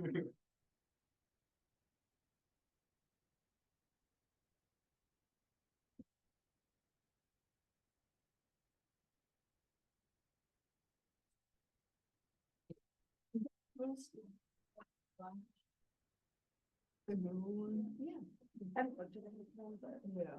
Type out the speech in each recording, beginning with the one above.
The new one? Yeah. I haven't looked at it before, but yeah.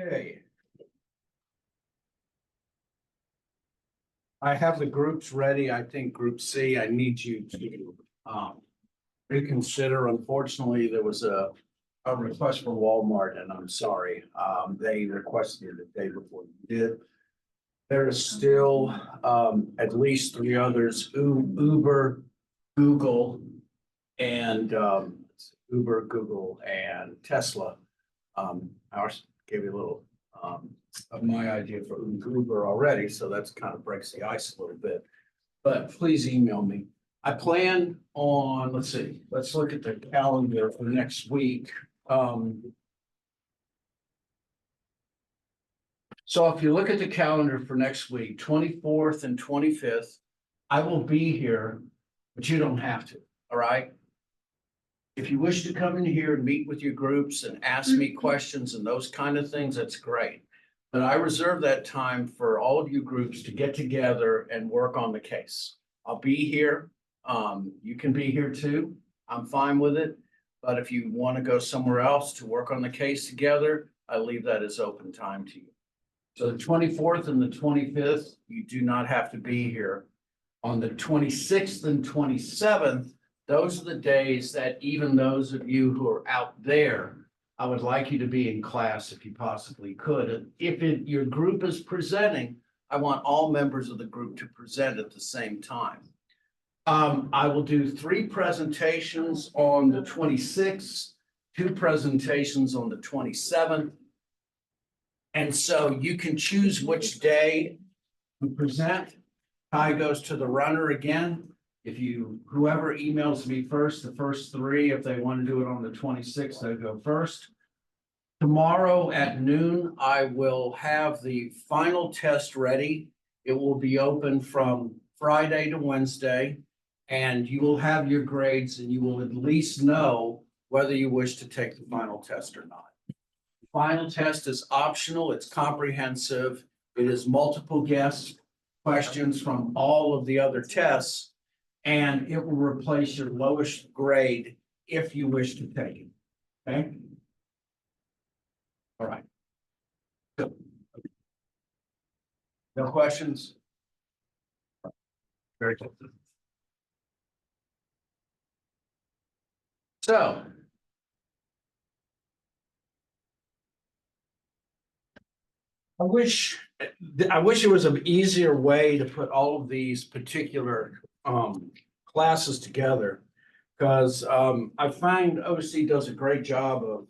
Okay. I have the groups ready. I think Group C, I need you to reconsider. Unfortunately, there was a request from Walmart, and I'm sorry. They requested it the day before you did. There is still at least three others, Uber, Google, and Uber, Google, and Tesla. I also gave you a little of my idea for Uber already, so that's kind of breaks the ice a little bit. But please email me. I plan on, let's see, let's look at the calendar for next week. So if you look at the calendar for next week, 24th and 25th, I will be here, but you don't have to, all right? If you wish to come in here and meet with your groups and ask me questions and those kind of things, that's great. But I reserve that time for all of you groups to get together and work on the case. I'll be here. You can be here too. I'm fine with it. But if you want to go somewhere else to work on the case together, I leave that as open time to you. So the 24th and the 25th, you do not have to be here. On the 26th and 27th, those are the days that even those of you who are out there, I would like you to be in class if you possibly could. And if your group is presenting, I want all members of the group to present at the same time. I will do 3 presentations on the 26th, 2 presentations on the 27th. And so you can choose which day to present. Tie goes to the runner again. If whoever emails me first, the first 3, if they want to do it on the 26th, they go first. Tomorrow at noon, I will have the final test ready. It will be open from Friday to Wednesday, and you will have your grades and you will at least know whether you wish to take the final test or not. The final test is optional. It's comprehensive. It is multiple guess questions from all of the other tests, and it will replace your lowest grade if you wish to take it. Okay? All right. Good. No questions? Very good. So I wish it was an easier way to put all of these particular classes together, because I find OC does a great job of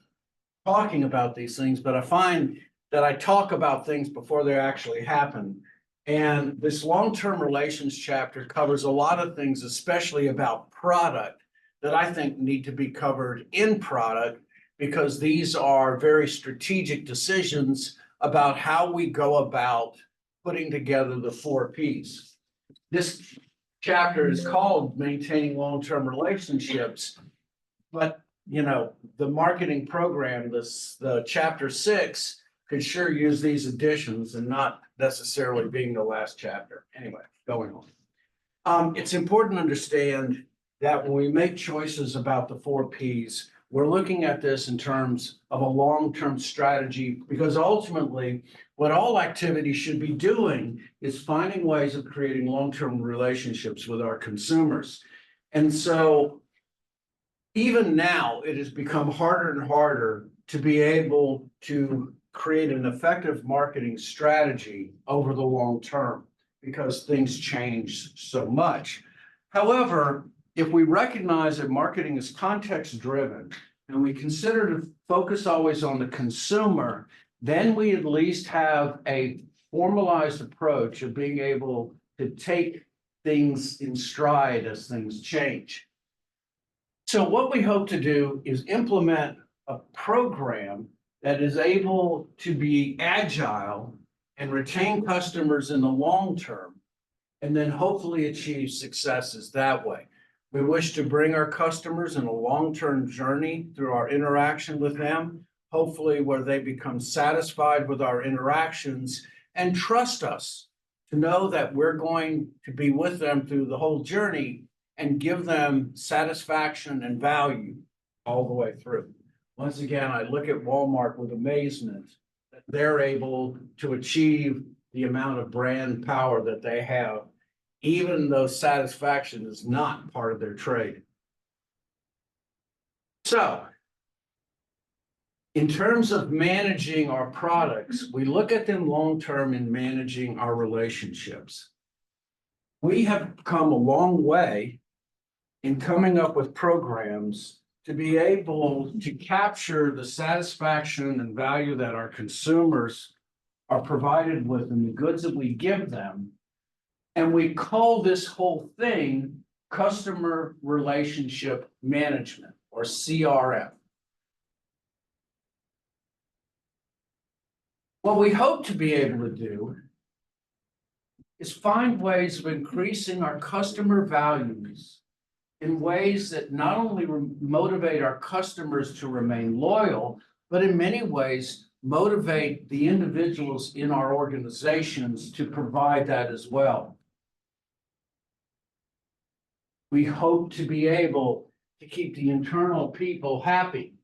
talking about these things, but I find that I talk about things before they actually happen. And this long-term relations chapter covers a lot of things, especially about product, that I think need to be covered in product, because these are very strategic decisions about how we go about putting together the 4 Ps. This chapter is called Maintaining Long-Term Relationships, but the marketing program, the chapter 6 could sure use these additions and not necessarily being the last chapter. Anyway, going on. It's important to understand that when we make choices about the 4 Ps, we're looking at this in terms of a long-term strategy, because ultimately what all activity should be doing is finding ways of creating long-term relationships with our consumers. And so even now, it has become harder and harder to be able to create an effective marketing strategy over the long term, because things change so much. However, if we recognize that marketing is context driven and we consider to focus always on the consumer, then we at least have a formalized approach of being able to take things in stride as things change. So what we hope to do is implement a program that is able to be agile and retain customers in the long term, and then hopefully achieve successes that way. We wish to bring our customers in a long-term journey through our interaction with them, hopefully where they become satisfied with our interactions and trust us to know that we're going to be with them through the whole journey and give them satisfaction and value all the way through. Once again, I look at Walmart with amazement that they're able to achieve the amount of brand power that they have, even though satisfaction is not part of their trade. So, in terms of managing our products, we look at them long-term in managing our relationships. We have come a long way in coming up with programs to be able to capture the satisfaction and value that our consumers are provided with in the goods that we give them. And we call this whole thing customer relationship management, or CRM. What we hope to be able to do is find ways of increasing our customer values in ways that not only motivate our customers to remain loyal, but in many ways motivate the individuals in our organizations to provide that as well. We hope to be able to keep the internal people happy.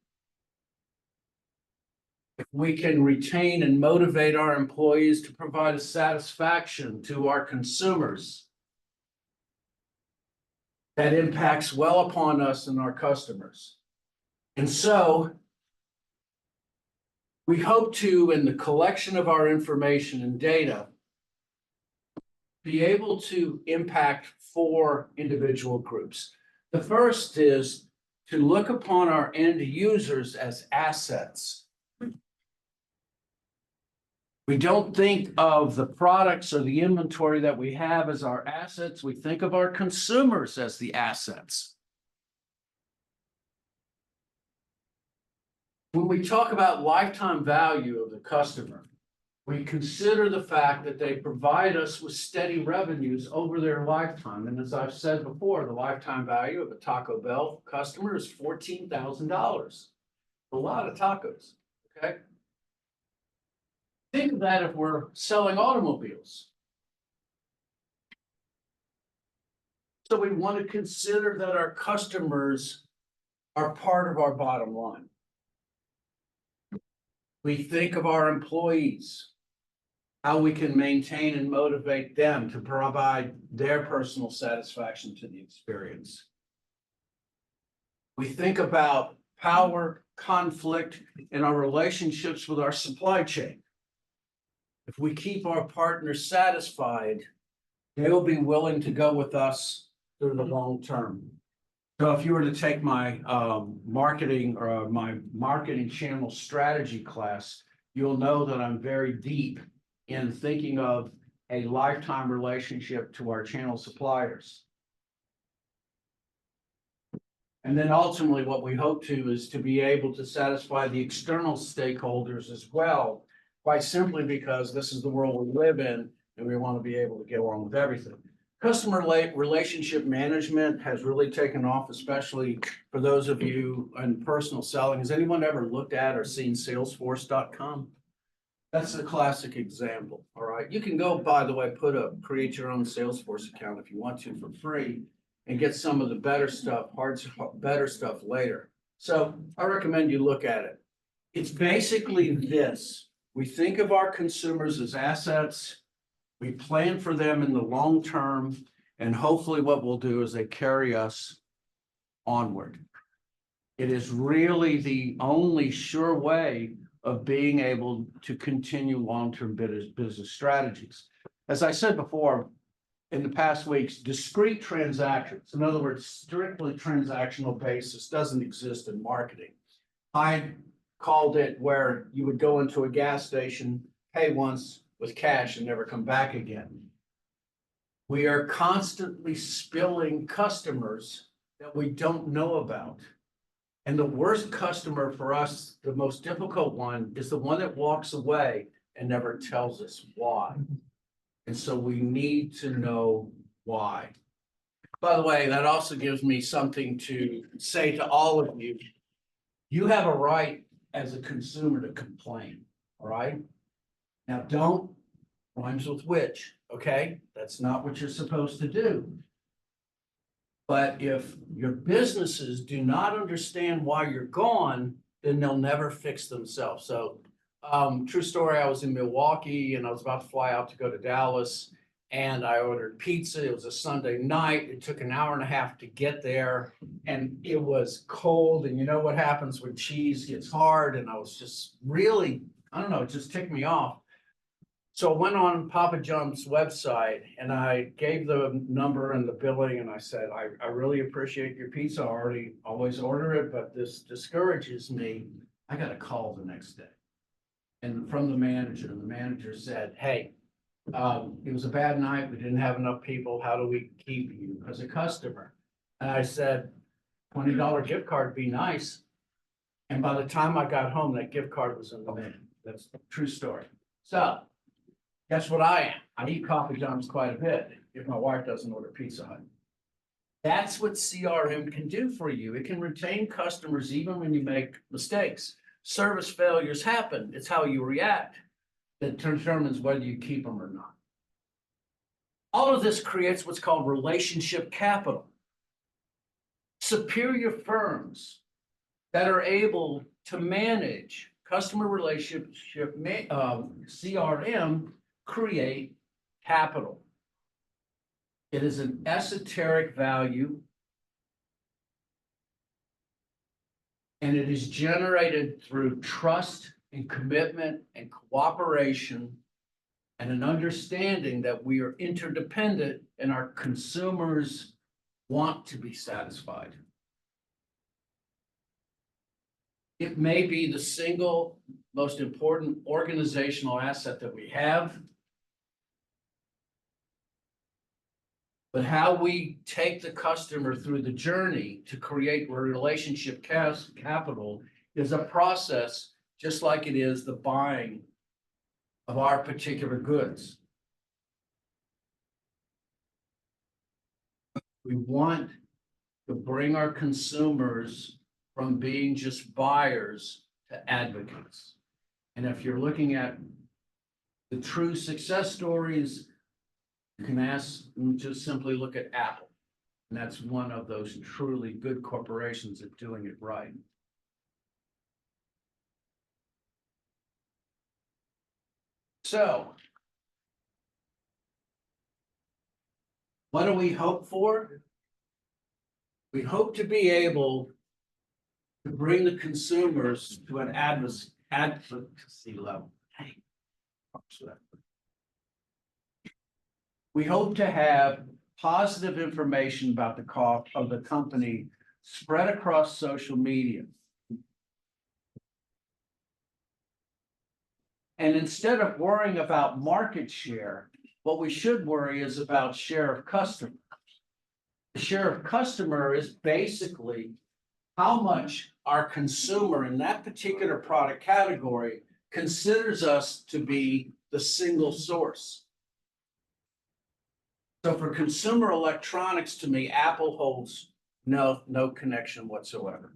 If we can retain and motivate our employees to provide a satisfaction to our consumers, that impacts well upon us and our customers. And so we hope to, in the collection of our information and data, be able to impact 4 individual groups. The first is to look upon our end users as assets. We don't think of the products or the inventory that we have as our assets. We think of our consumers as the assets. When we talk about lifetime value of the customer, we consider the fact that they provide us with steady revenues over their lifetime. And as I've said before, the lifetime value of a Taco Bell customer is $14,000. A lot of tacos, okay? Think of that if we're selling automobiles. So we want to consider that our customers are part of our bottom line. We think of our employees, how we can maintain and motivate them to provide their personal satisfaction to the experience. We think about power, conflict, and our relationships with our supply chain. If we keep our partners satisfied, they will be willing to go with us through the long term. So if you were to take my marketing channel strategy class, you'll know that I'm very deep in thinking of a lifetime relationship to our channel suppliers. And then ultimately, what we hope to is to be able to satisfy the external stakeholders as well, quite simply because this is the world we live in, and we want to be able to get along with everything. Customer relationship management has really taken off, especially for those of you in personal selling. Has anyone ever looked at or seen Salesforce.com? That's a classic example, all right? You can go, by the way, create your own Salesforce account if you want to for free and get some of the better stuff, better stuff later. So I recommend you look at it. It's basically this. We think of our consumers as assets. We plan for them in the long term, and hopefully what we'll do is they carry us onward. It is really the only sure way of being able to continue long-term business strategies. As I said before, in the past weeks, discrete transactions, in other words, strictly transactional basis, doesn't exist in marketing. I called it where you would go into a gas station, pay once with cash and never come back again. We are constantly spilling customers that we don't know about. And the worst customer for us, the most difficult one, is the one that walks away and never tells us why. And so we need to know why. By the way, that also gives me something to say to all of you. You have a right as a consumer to complain, all right? Now, don't rhymes with which, okay? That's not what you're supposed to do. But if your businesses do not understand why you're gone, then they'll never fix themselves. So true story, I was in Milwaukee and I was about to fly out to go to Dallas and I ordered pizza. It was a Sunday night. It took an hour and a half to get there and it was cold. And you know what happens when cheese gets hard? And I was just really, I don't know, it just ticked me off. So I went on Papa John's website and I gave the number and the billing and I said, I really appreciate your pizza. I always order it, but this discourages me. I got a call the next day. And from the manager said, hey, it was a bad night. We didn't have enough people. How do we keep you as a customer? And I said, $20 gift card would be nice. And by the time I got home, that gift card was in the mail. That's a true story. So guess what I am? I eat Papa John's quite a bit if my wife doesn't order Pizza Hut. That's what CRM can do for you. It can retain customers even when you make mistakes. Service failures happen. It's how you react that determines whether you keep them or not. All of this creates what's called relationship capital. Superior firms that are able to manage customer relationship CRM create capital. It is an esoteric value, and it is generated through trust and commitment and cooperation and an understanding that we are interdependent and our consumers want to be satisfied. It may be the single most important organizational asset that we have. But how we take the customer through the journey to create relationship capital is a process just like it is the buying of our particular goods. We want to bring our consumers from being just buyers to advocates. And if you're looking at the true success stories, you can just simply look at Apple. And that's one of those truly good corporations at doing it right. So, what do we hope for? We hope to be able to bring the consumers to an advocacy level. Hey, we hope to have positive information about the cost of the company spread across social media. And instead of worrying about market share, what we should worry is about share of customer. The share of customer is basically how much our consumer in that particular product category considers us to be the single source. So for consumer electronics, to me, Apple holds no connection whatsoever.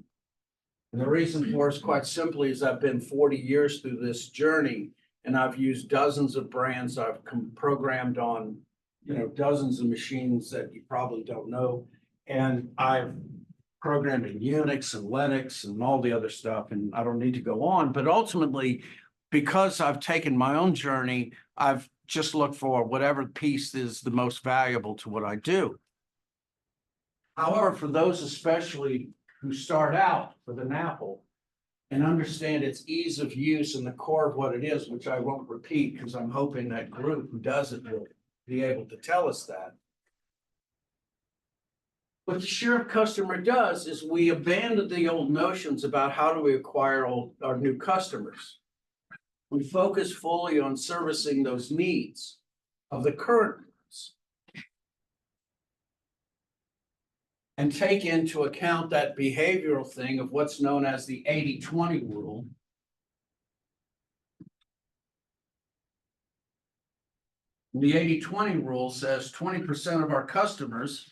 And the reason for it is quite simply is I've been 40 years through this journey and I've used dozens of brands. I've programmed on, dozens of machines that you probably don't know. And I've programmed in Unix and Linux and all the other stuff, and I don't need to go on. But ultimately, because I've taken my own journey, I've just looked for whatever piece is the most valuable to what I do. However, for those especially who start out with an Apple and understand its ease of use and the core of what it is, which I won't repeat because I'm hoping that group who does it will be able to tell us that. What the share of customer does is we abandon the old notions about how do we acquire our new customers. We focus fully on servicing those needs of the current ones and take into account that behavioral thing of what's known as the 80-20 rule. The 80-20 rule says 20% of our customers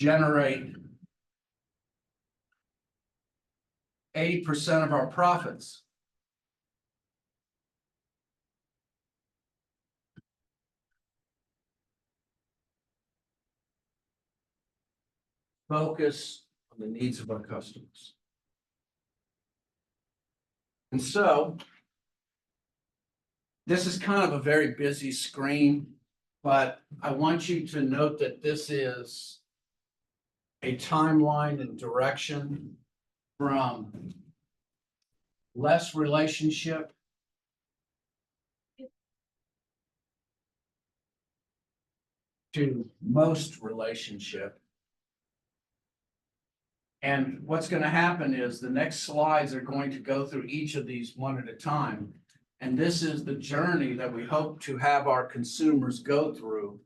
generate 80% of our profits. Focus on the needs of our customers. And so this is kind of a very busy screen, but I want you to note that this is a timeline and direction from less relationship to most relationship. And what's going to happen is the next slides are going to go through each of these one at a time. And this is the journey that we hope to have our consumers go through.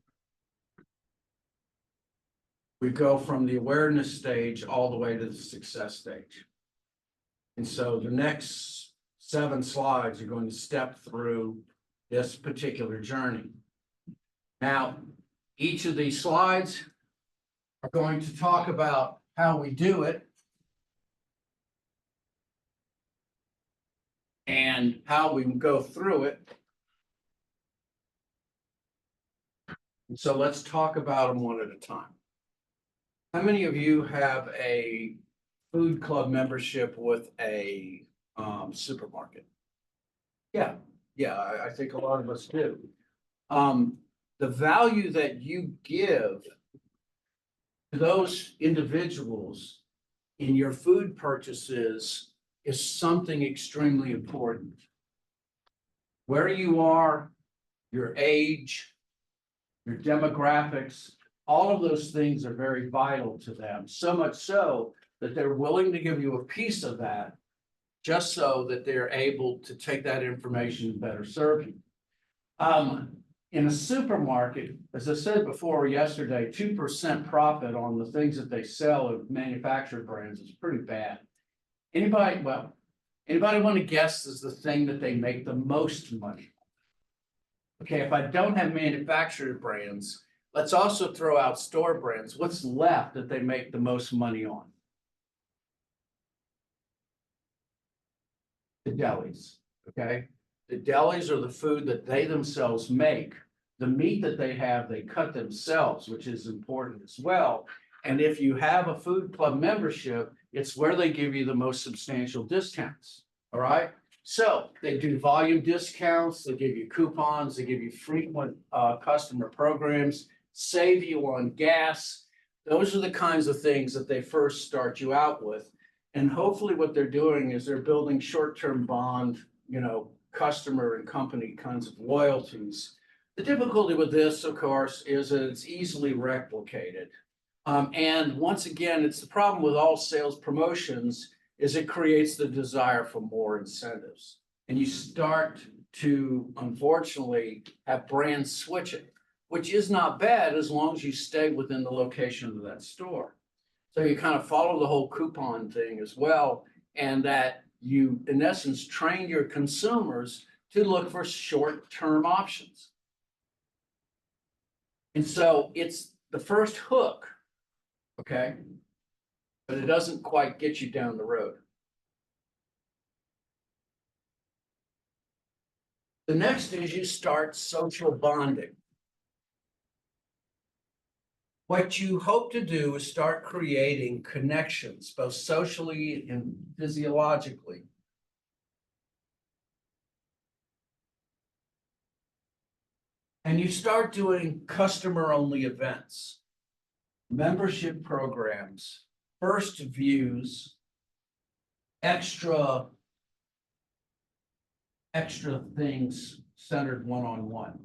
We go from the awareness stage all the way to the success stage. And so the next 7 slides are going to step through this particular journey. Now, each of these slides are going to talk about how we do it and how we go through it. And so let's talk about them one at a time. How many of you have a food club membership with a supermarket? Yeah, I think a lot of us do. The value that you give to those individuals in your food purchases is something extremely important. Where you are, your age, your demographics, all of those things are very vital to them. So much so that they're willing to give you a piece of that just so that they're able to take that information and better serve you. In a supermarket, as I said before yesterday, 2% profit on the things that they sell of manufactured brands is pretty bad. Anybody want to guess is the thing that they make the most money? Okay, if I don't have manufactured brands, let's also throw out store brands. What's left that they make the most money on? The delis, okay? The delis are the food that they themselves make. The meat that they have, they cut themselves, which is important as well. And if you have a food club membership, it's where they give you the most substantial discounts, all right? So they do volume discounts, they give you coupons, they give you frequent customer programs, save you on gas. Those are the kinds of things that they first start you out with. And hopefully what they're doing is they're building short-term bond, customer and company kinds of loyalties. The difficulty with this, of course, is that it's easily replicated. And once again, it's the problem with all sales promotions is it creates the desire for more incentives. And you start to, unfortunately, have brand switching, which is not bad as long as you stay within the location of that store. So you kind of follow the whole coupon thing as well, and that you, in essence, train your consumers to look for short-term options. And so it's the first hook, okay? But it doesn't quite get you down the road. The next is you start social bonding. What you hope to do is start creating connections, both socially and physiologically. And you start doing customer-only events, membership programs, first views, extra things centered one-on-one.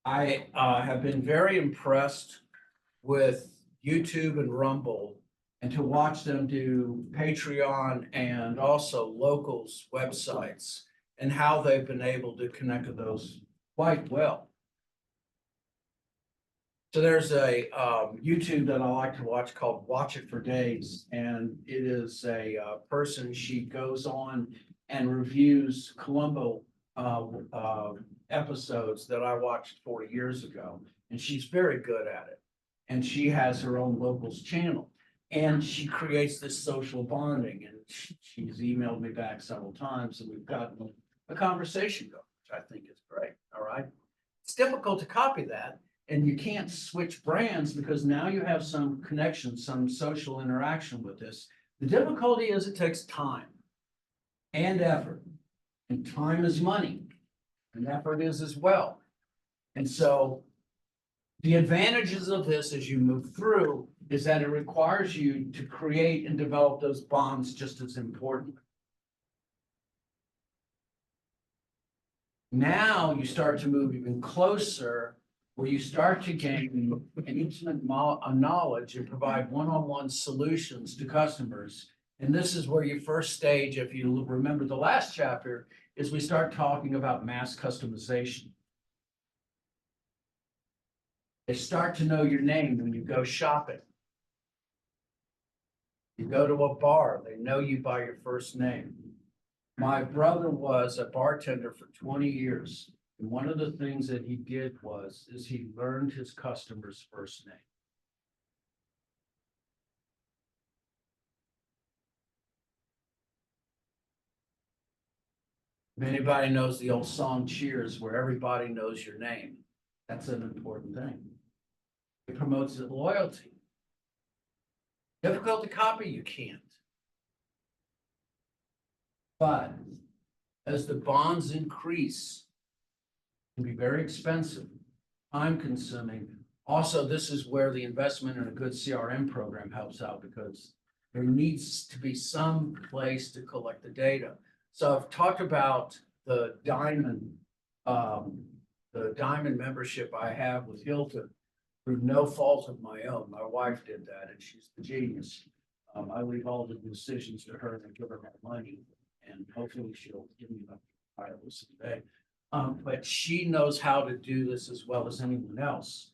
I have been very impressed with YouTube and Rumble, and to watch them do Patreon and also locals websites and how they've been able to connect with those quite well. So there's a YouTube that I like to watch called Watch It for Days, and it is a person, she goes on and reviews Columbo episodes that I watched 40 years ago, and she's very good at it. And she has her own locals channel, and she creates this social bonding, and she's emailed me back several times, and we've gotten a conversation going, which I think is great, all right? It's difficult to copy that, and you can't switch brands because now you have some connection, some social interaction with this. The difficulty is it takes time and effort, and time is money, and effort is as well. And so the advantages of this as you move through is that it requires you to create and develop those bonds just as important. Now you start to move even closer, where you start to gain an intimate knowledge and provide one-on-one solutions to customers. And this is where your first stage, if you remember the last chapter, is we start talking about mass customization. They start to know your name when you go shopping. You go to a bar, they know you by your first name. My brother was a bartender for 20 years. And one of the things that he did is he learned his customer's first name. If anybody knows the old song Cheers, where everybody knows your name, that's an important thing. It promotes loyalty. Difficult to copy, you can't. But as the bonds increase, it can be very expensive, time consuming. Also, this is where the investment in a good CRM program helps out, because there needs to be some place to collect the data. So I've talked about the diamond membership I have with Hilton through no fault of my own. My wife did that, and she's the genius. I leave all the decisions to her, and I give her my money, and hopefully she'll give me enough to buy this today. But she knows how to do this as well as anyone else,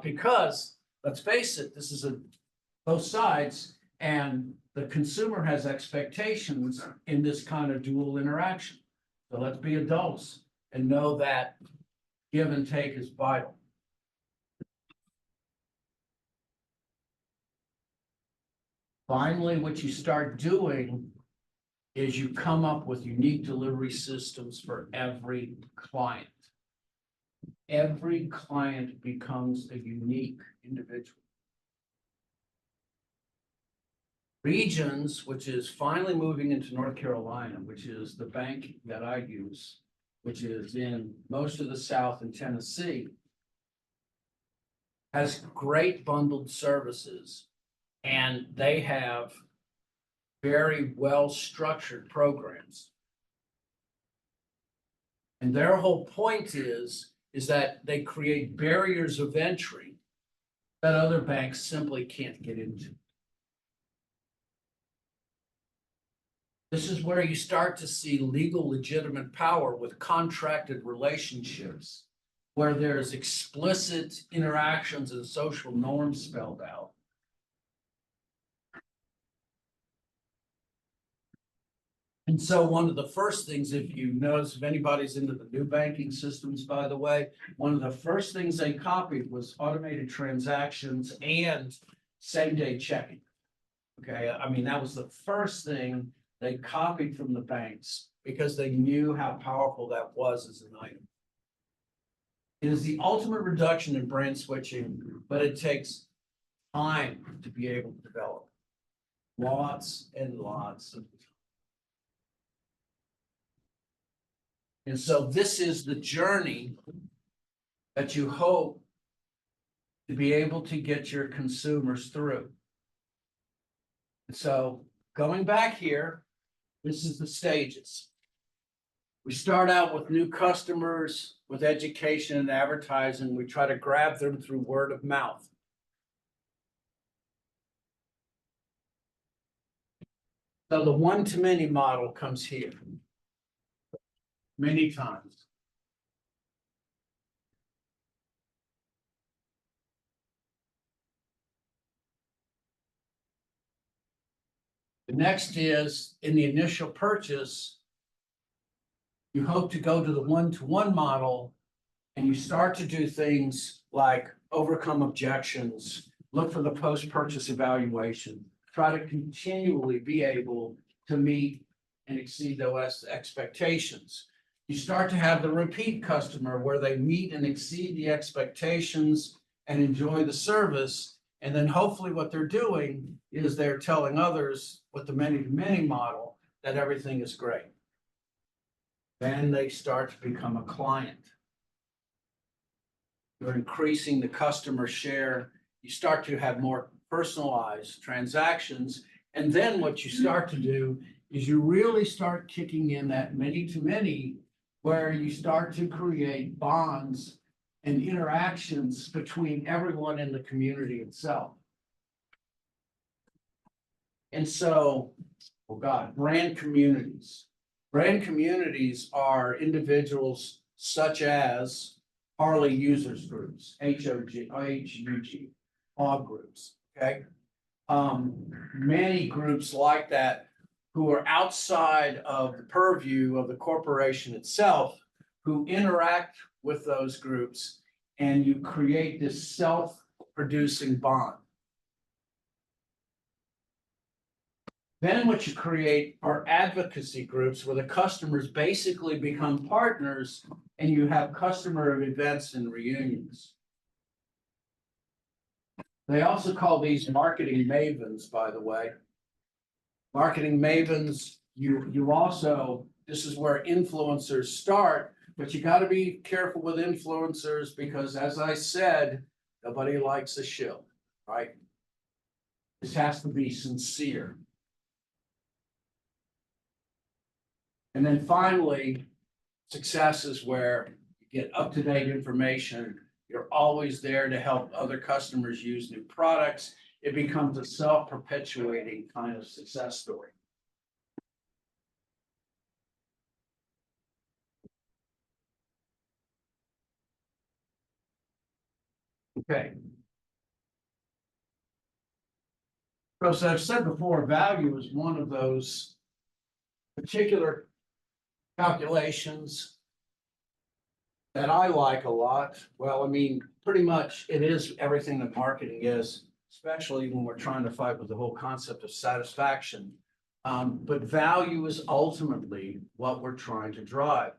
because let's face it, this is both sides, and the consumer has expectations in this kind of dual interaction. So let's be adults and know that give and take is vital. Finally, what you start doing is you come up with unique delivery systems for every client. Every client becomes a unique individual. Regions, which is finally moving into North Carolina, which is the bank that I use, which is in most of the South and Tennessee, has great bundled services, and they have very well-structured programs. And their whole point is that they create barriers of entry that other banks simply can't get into. This is where you start to see legal legitimate power with contracted relationships, where there's explicit interactions and social norms spelled out. And so one of the first things, if you notice, if anybody's into the new banking systems, by the way, one of the first things they copied was automated transactions and same-day checking. Okay, I mean, that was the first thing they copied from the banks because they knew how powerful that was as an item. It is the ultimate reduction in brand switching, but it takes time to be able to develop. Lots and lots of time. And so this is the journey that you hope to be able to get your consumers through. And so going back here, this is the stages. We start out with new customers, with education and advertising. We try to grab them through word of mouth. So the one-to-many model comes here many times. The next is in the initial purchase, you hope to go to the one-to-one model and you start to do things like overcome objections, look for the post-purchase evaluation, try to continually be able to meet and exceed those expectations. You start to have the repeat customer where they meet and exceed the expectations and enjoy the service. And then hopefully what they're doing is they're telling others with the many-to-many model that everything is great. Then they start to become a client. You're increasing the customer share. You start to have more personalized transactions. And then what you start to do is you really start kicking in that many-to-many, where you start to create bonds and interactions between everyone in the community itself. And so, oh God, brand communities. Brand communities are individuals such as Harley users groups, HUG, hog groups, okay? Many groups like that who are outside of the purview of the corporation itself, who interact with those groups, and you create this self-producing bond. Then what you create are advocacy groups where the customers basically become partners and you have customer events and reunions. They also call these marketing mavens, by the way. Marketing mavens, you also, this is where influencers start, but you got to be careful with influencers because, as I said, nobody likes a shill, right? This has to be sincere. And then finally, success is where you get up-to-date information. You're always there to help other customers use new products. It becomes a self-perpetuating kind of success story. Okay. So as I've said before, value is one of those particular calculations that I like a lot. Well, I mean, pretty much it is everything that marketing is, especially when we're trying to fight with the whole concept of satisfaction. But value is ultimately what we're trying to drive.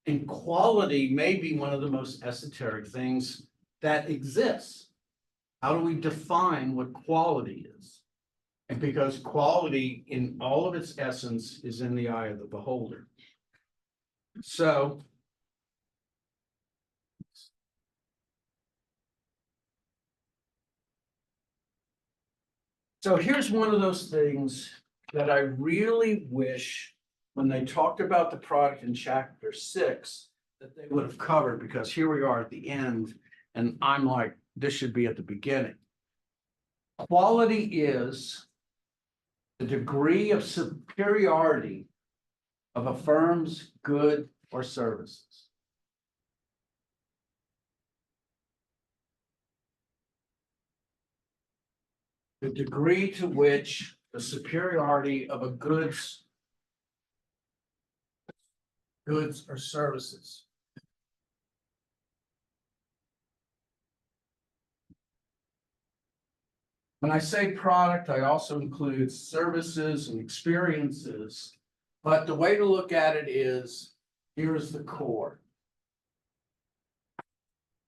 And quality may be one of the most esoteric things that exists. How do we define what quality is? And because quality in all of its essence is in the eye of the beholder. So here's one of those things that I really wish when they talked about the product in chapter 6 that they would have covered, because here we are at the end and I'm like, this should be at the beginning. Quality is the degree of superiority of a firm's good or services. The degree to which the superiority of a goods or services. When I say product, I also include services and experiences, but the way to look at it is, here's the core.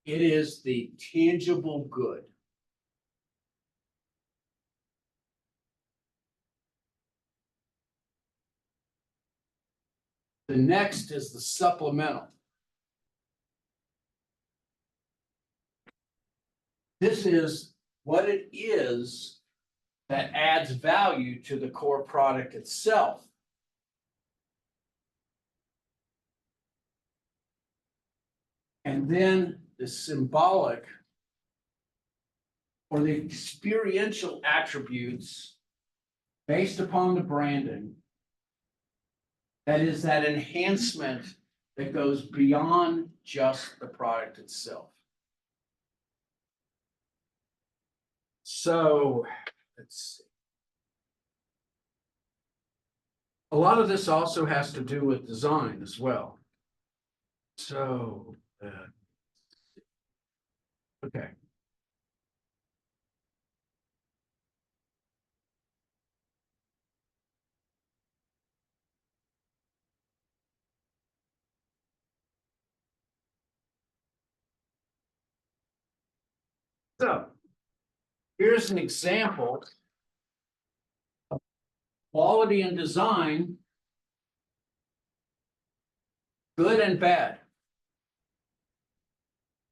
It is the tangible good. The next is the supplemental. This is what it is that adds value to the core product itself. And then the symbolic or the experiential attributes based upon the branding. That is that enhancement that goes beyond just the product itself. So let's see. A lot of this also has to do with design as well. So, okay. So here's an example of quality and design, good and bad.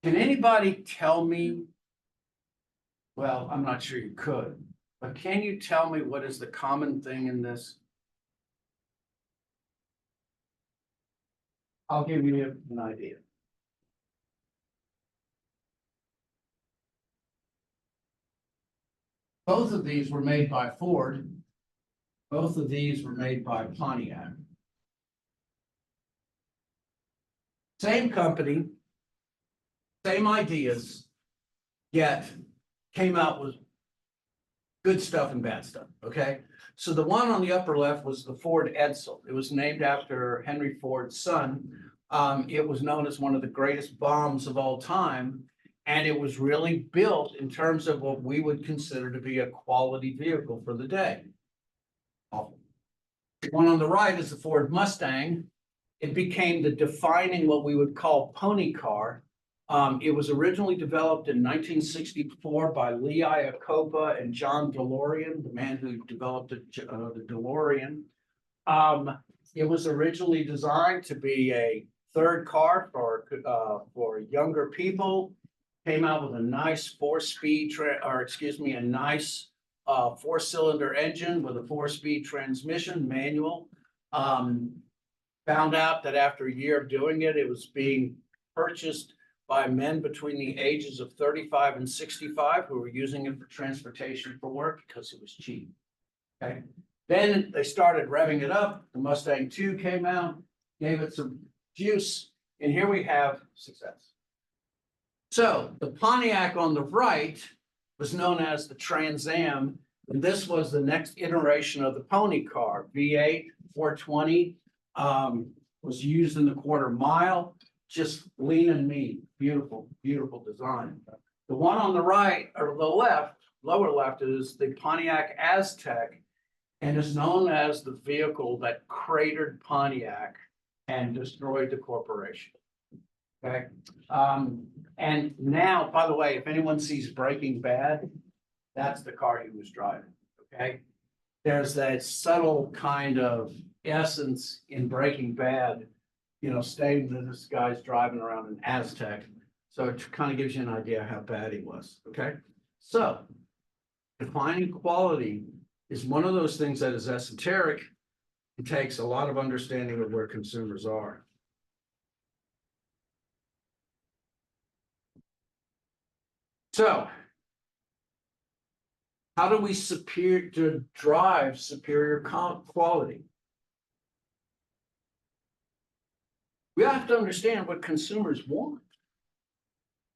Can anybody tell me? Well, I'm not sure you could, but can you tell me what is the common thing in this? I'll give you an idea. Both of these were made by Ford. Both of these were made by Pontiac. Same company, same ideas, yet came out with good stuff and bad stuff, okay? So the one on the upper left was the Ford Edsel. It was named after Henry Ford's son. It was known as one of the greatest bombs of all time. And it was really built in terms of what we would consider to be a quality vehicle for the day. The one on the right is the Ford Mustang. It became the defining what we would call pony car. It was originally developed in 1964 by Lee Iacocca and John DeLorean, the man who developed the DeLorean. It was originally designed to be a third car for younger people. Came out with a nice four-cylinder engine with a 4-speed transmission, manual. Found out that after a year of doing it, it was being purchased by men between the ages of 35 and 65 who were using it for transportation for work because it was cheap. Okay. Then they started revving it up. The Mustang 2 came out, gave it some juice, and here we have success. So the Pontiac on the right was known as the Trans Am, and this was the next iteration of the pony car. V8, 420, was used in the quarter mile, just lean and mean. Beautiful, beautiful design. The one on the right or the left, lower left, is the Pontiac Aztec, and is known as the vehicle that cratered Pontiac and destroyed the corporation. Okay. And now, by the way, if anyone sees Breaking Bad, that's the car he was driving. Okay. There's that subtle kind of essence in Breaking Bad, stating that this guy's driving around an Aztec. So it kind of gives you an idea how bad he was. Okay. So defining quality is one of those things that is esoteric. It takes a lot of understanding of where consumers are. So How do we drive superior quality? We have to understand what consumers want.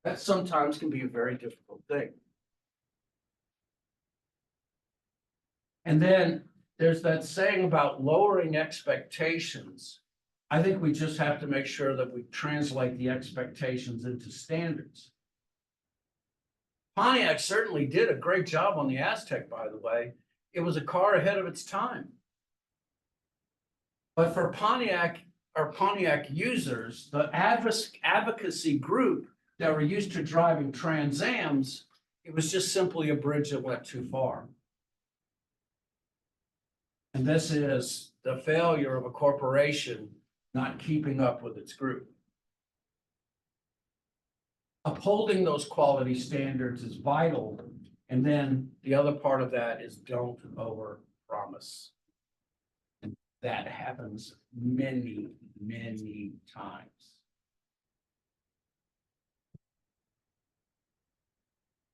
That sometimes can be a very difficult thing. And then there's that saying about lowering expectations. I think we just have to make sure that we translate the expectations into standards. Pontiac certainly did a great job on the Aztec, by the way. It was a car ahead of its time. But for Pontiac users, the advocacy group that were used to driving Trans Ams, it was just simply a bridge that went too far. And this is the failure of a corporation not keeping up with its group. Upholding those quality standards is vital. And then the other part of that is don't overpromise. And that happens many, many times.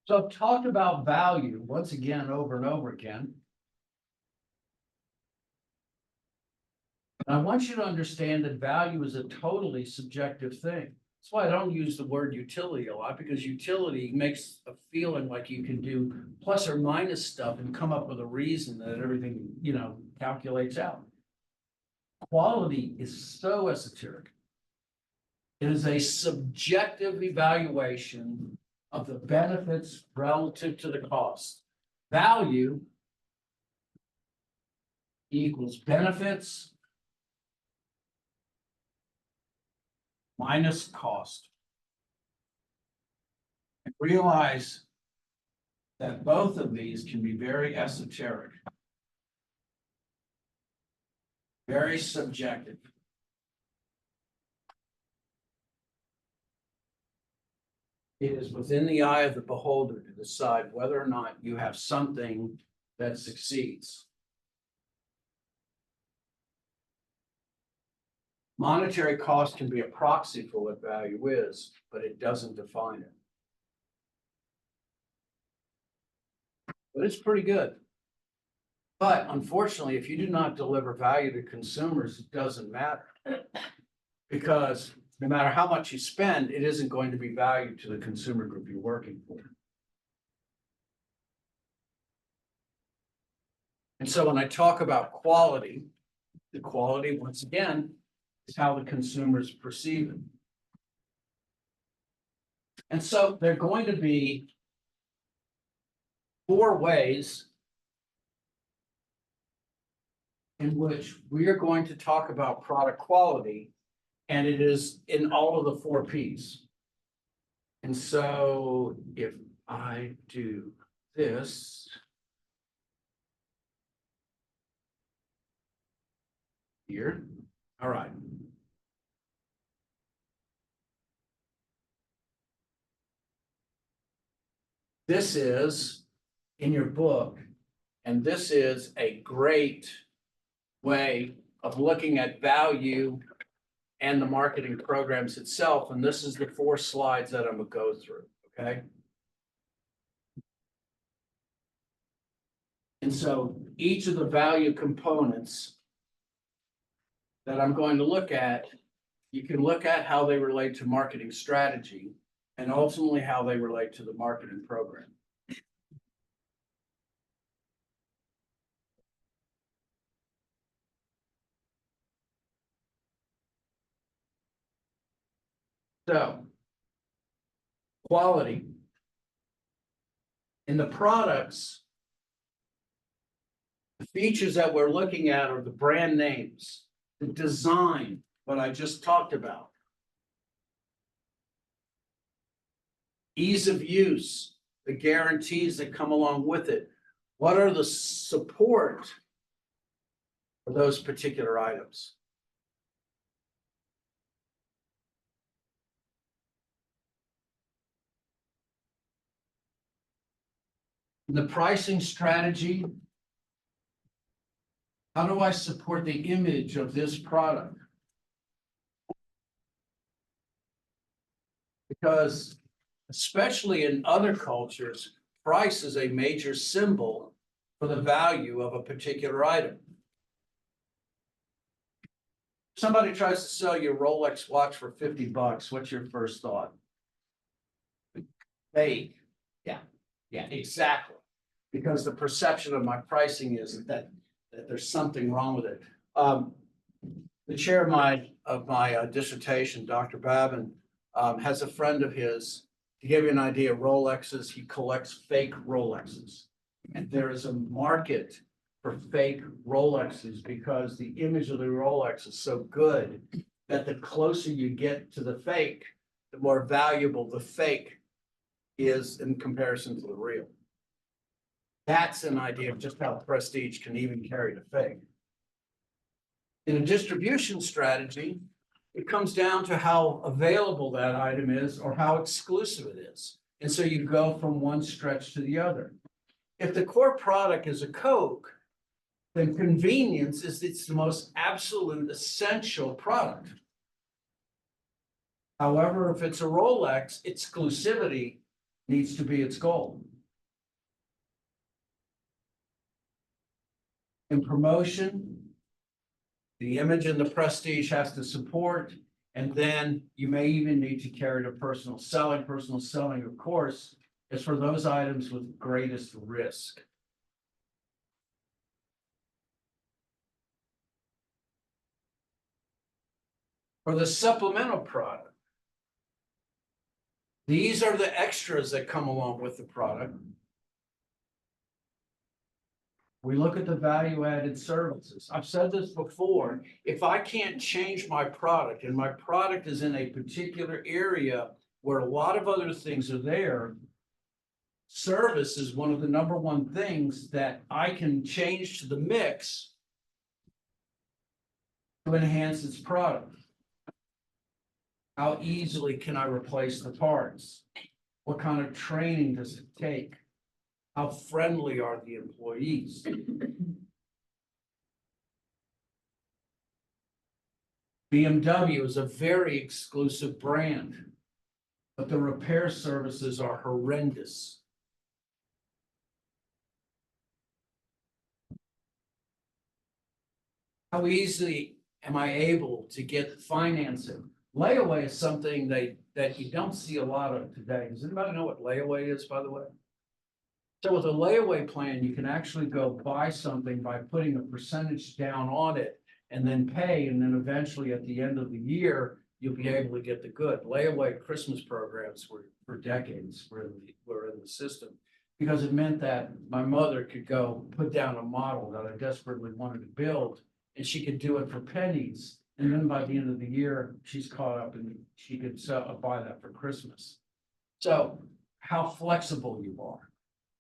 So I've talked about value once again, over and over again. And I want you to understand that value is a totally subjective thing. That's why I don't use the word utility a lot, because utility makes a feeling like you can do plus or minus stuff and come up with a reason that everything, calculates out. Quality is so esoteric. It is a subjective evaluation of the benefits relative to the cost. Value equals benefits minus cost. And realize that both of these can be very esoteric, very subjective. It is within the eye of the beholder to decide whether or not you have something that succeeds. Monetary cost can be a proxy for what value is, but it doesn't define it. But it's pretty good. But unfortunately, if you do not deliver value to consumers, it doesn't matter. Because no matter how much you spend, it isn't going to be valued to the consumer group you're working for. And so when I talk about quality, the quality, once again, is how the consumers perceive it. And so there are going to be 4 ways in which we are going to talk about product quality, and it is in all of the 4 Ps. And so if I do this, here, all right. This is in your book, and this is a great way of looking at value and the marketing programs itself. And this is the 4 slides that I'm gonna go through, okay? And so each of the value components that I'm going to look at, you can look at how they relate to marketing strategy and ultimately how they relate to the marketing program. So, quality. In the products, the features that we're looking at are the brand names, the design, what I just talked about, ease of use, the guarantees that come along with it. What are the support for those particular items? The pricing strategy. How do I support the image of this product? Because especially in other cultures, price is a major symbol for the value of a particular item. Somebody tries to sell you a Rolex watch for $50. What's your first thought? Fake. Yeah, exactly. Because the perception of my pricing is that there's something wrong with it. The chair of my dissertation, Dr. Babin, has a friend of his. To give you an idea, Rolexes, he collects fake Rolexes. And there is a market for fake Rolexes because the image of the Rolex is so good that the closer you get to the fake, the more valuable the fake is in comparison to the real. That's an idea of just how prestige can even carry the fake. In a distribution strategy, it comes down to how available that item is or how exclusive it is. And so you go from one stretch to the other. If the core product is a Coke, then convenience is its most absolute essential product. However, if it's a Rolex, exclusivity needs to be its goal. In promotion, the image and the prestige has to support, and then you may even need to carry to personal selling. Personal selling, of course, is for those items with greatest risk. For the supplemental product, these are the extras that come along with the product. We look at the value-added services. I've said this before, if I can't change my product and my product is in a particular area where a lot of other things are there, service is one of the number one things that I can change to the mix to enhance its product. How easily can I replace the parts? What kind of training does it take? How friendly are the employees? BMW is a very exclusive brand, but the repair services are horrendous. How easily am I able to get financing? Layaway is something that you don't see a lot of today. Does anybody know what layaway is, by the way? So with a layaway plan, you can actually go buy something by putting a percentage down on it and then pay, and then eventually at the end of the year, you'll be able to get the good. Layaway Christmas programs were for decades were in the system because it meant that my mother could go put down a model that I desperately wanted to build, and she could do it for pennies. And then by the end of the year, she's caught up and she could buy that for Christmas. So how flexible you are.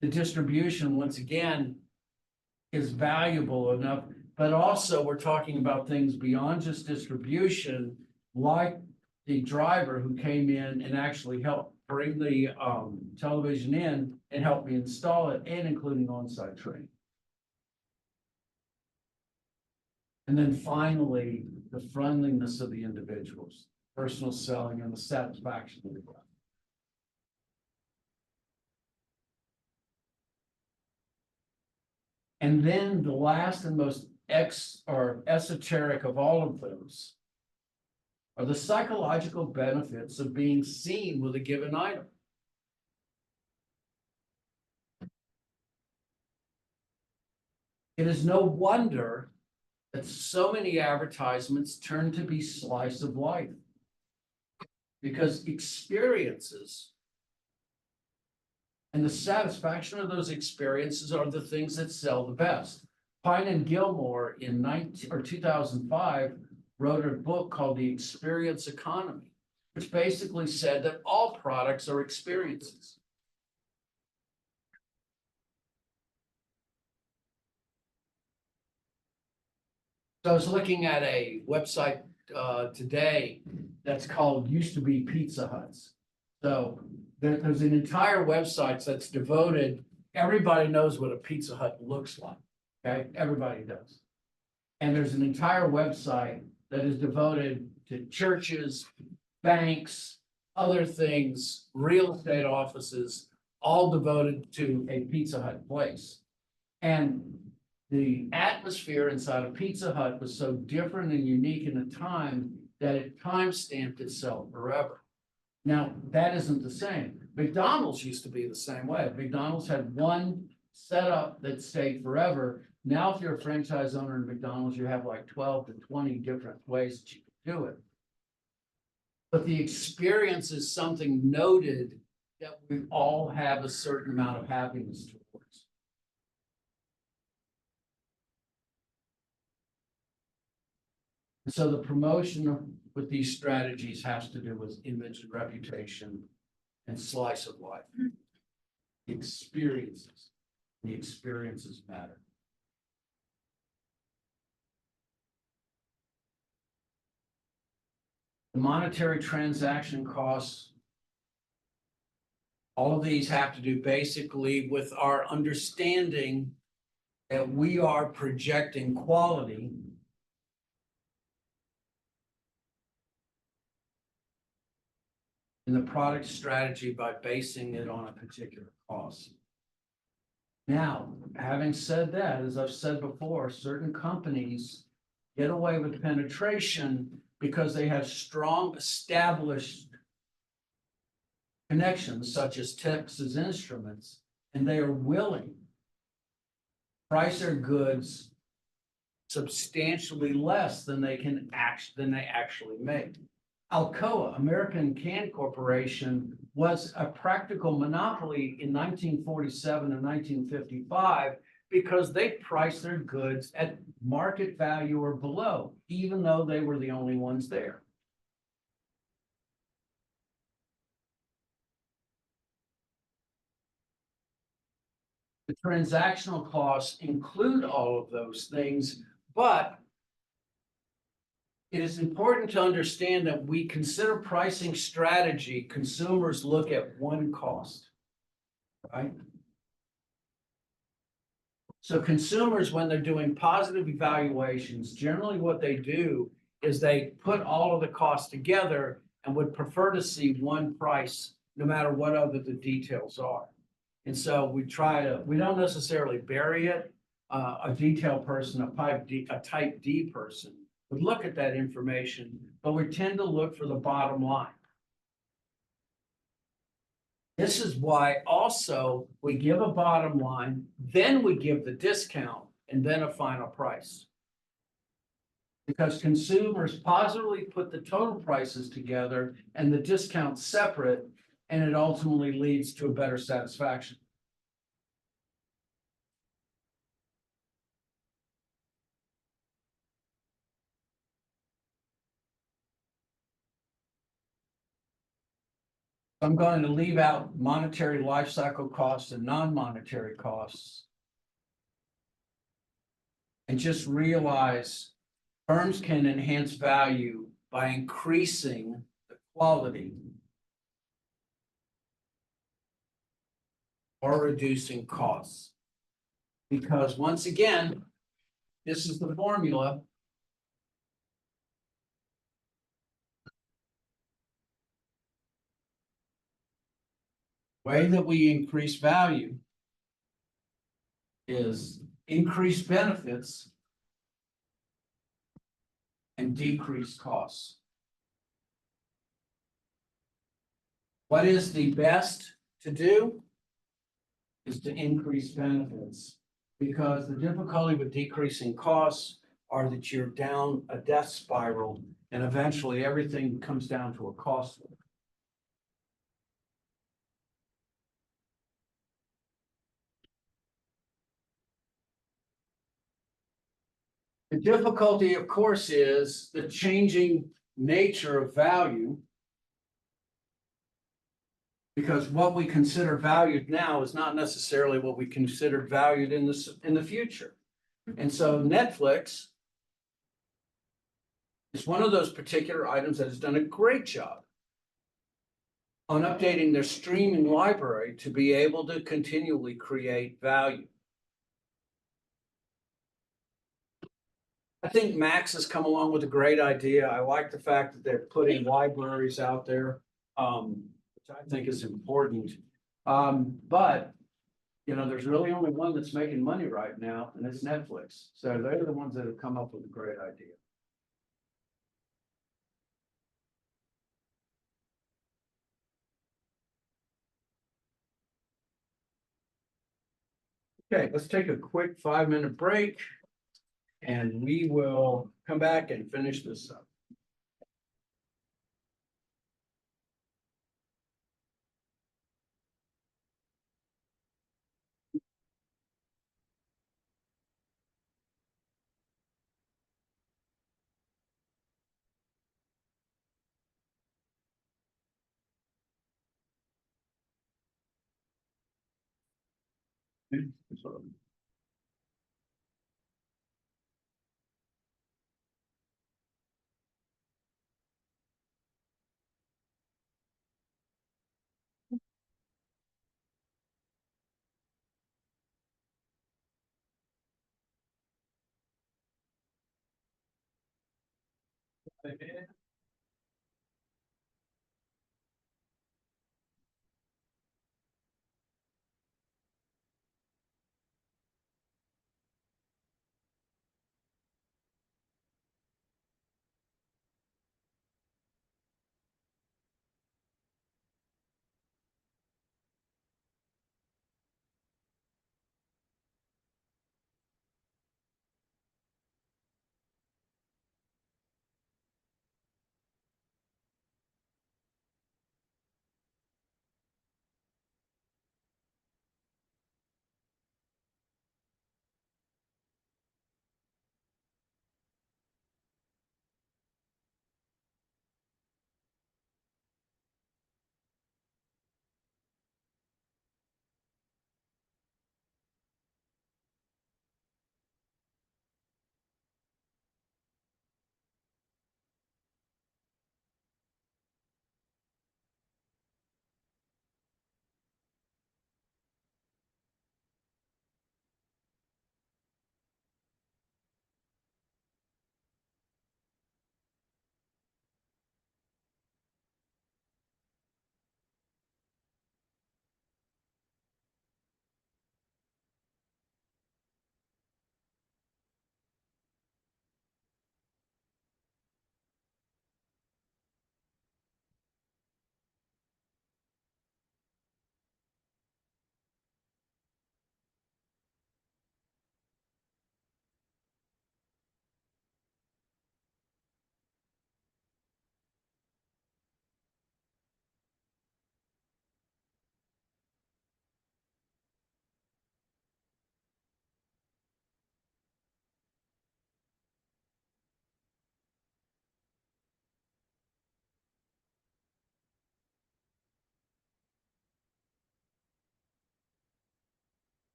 The distribution, once again, is valuable enough, but also we're talking about things beyond just distribution, like the driver who came in and actually helped bring the television in and help me install it, and including on-site training. And then finally, the friendliness of the individuals, personal selling, and the satisfaction of the client. And then the last and most esoteric of all of those are the psychological benefits of being seen with a given item. It is no wonder that so many advertisements turn to be slice of life, because experiences and the satisfaction of those experiences are the things that sell the best. Pine and Gilmore in 2005 wrote a book called The Experience Economy, which basically said that all products are experiences. So I was looking at a website today that's called used to be Pizza Huts. So there's an entire website that's devoted, everybody knows what a Pizza Hut looks like, okay? Everybody does. And there's an entire website that is devoted to churches, banks, other things, real estate offices, all devoted to a Pizza Hut place. And the atmosphere inside of Pizza Hut was so different and unique in the time that it time-stamped itself forever. Now, that isn't the same. McDonald's used to be the same way. McDonald's had one setup that stayed forever. Now, if you're a franchise owner in McDonald's, you have like 12 to 20 different ways that you can do it. But the experience is something noted that we all have a certain amount of happiness towards. And so the promotion with these strategies has to do with image and reputation and slice of life. The experiences matter. The monetary transaction costs, all of these have to do basically with our understanding that we are projecting quality in the product strategy by basing it on a particular cost. Now, having said that, as I've said before, certain companies get away with penetration because they have strong established connections, such as Texas Instruments, and they are willing to price their goods substantially less than they actually make. Alcoa, American Can Corporation, was a practical monopoly in 1947 and 1955 because they priced their goods at market value or below, even though they were the only ones there. The transactional costs include all of those things, but it is important to understand that we consider pricing strategy, consumers look at one cost, right? So consumers, when they're doing positive evaluations, generally what they do is they put all of the costs together and would prefer to see one price, no matter what other the details are. And so we don't necessarily bury it. A detail person, a type D person would look at that information, but we tend to look for the bottom line. This is why also we give a bottom line, then we give the discount, and then a final price. Because consumers positively put the total prices together and the discount separate, and it ultimately leads to a better satisfaction. I'm going to leave out monetary life cycle costs and non-monetary costs. And just realize firms can enhance value by increasing the quality or reducing costs. Because once again, this is the formula. Way that we increase value is increase benefits and decrease costs. What is the best to do is to increase benefits, because the difficulty with decreasing costs are that you're down a death spiral and eventually everything comes down to a cost. The difficulty, of course, is the changing nature of value, because what we consider valued now is not necessarily what we considered valued in the future. And so Netflix is one of those particular items that has done a great job on updating their streaming library to be able to continually create value. I think Max has come along with a great idea. I like the fact that they're putting libraries out there, which I think is important. But, you know, there's really only one that's making money right now, and it's Netflix. So they're the ones that have come up with a great idea. Okay, let's take a quick 5-minute break. And we will come back and finish this up. So.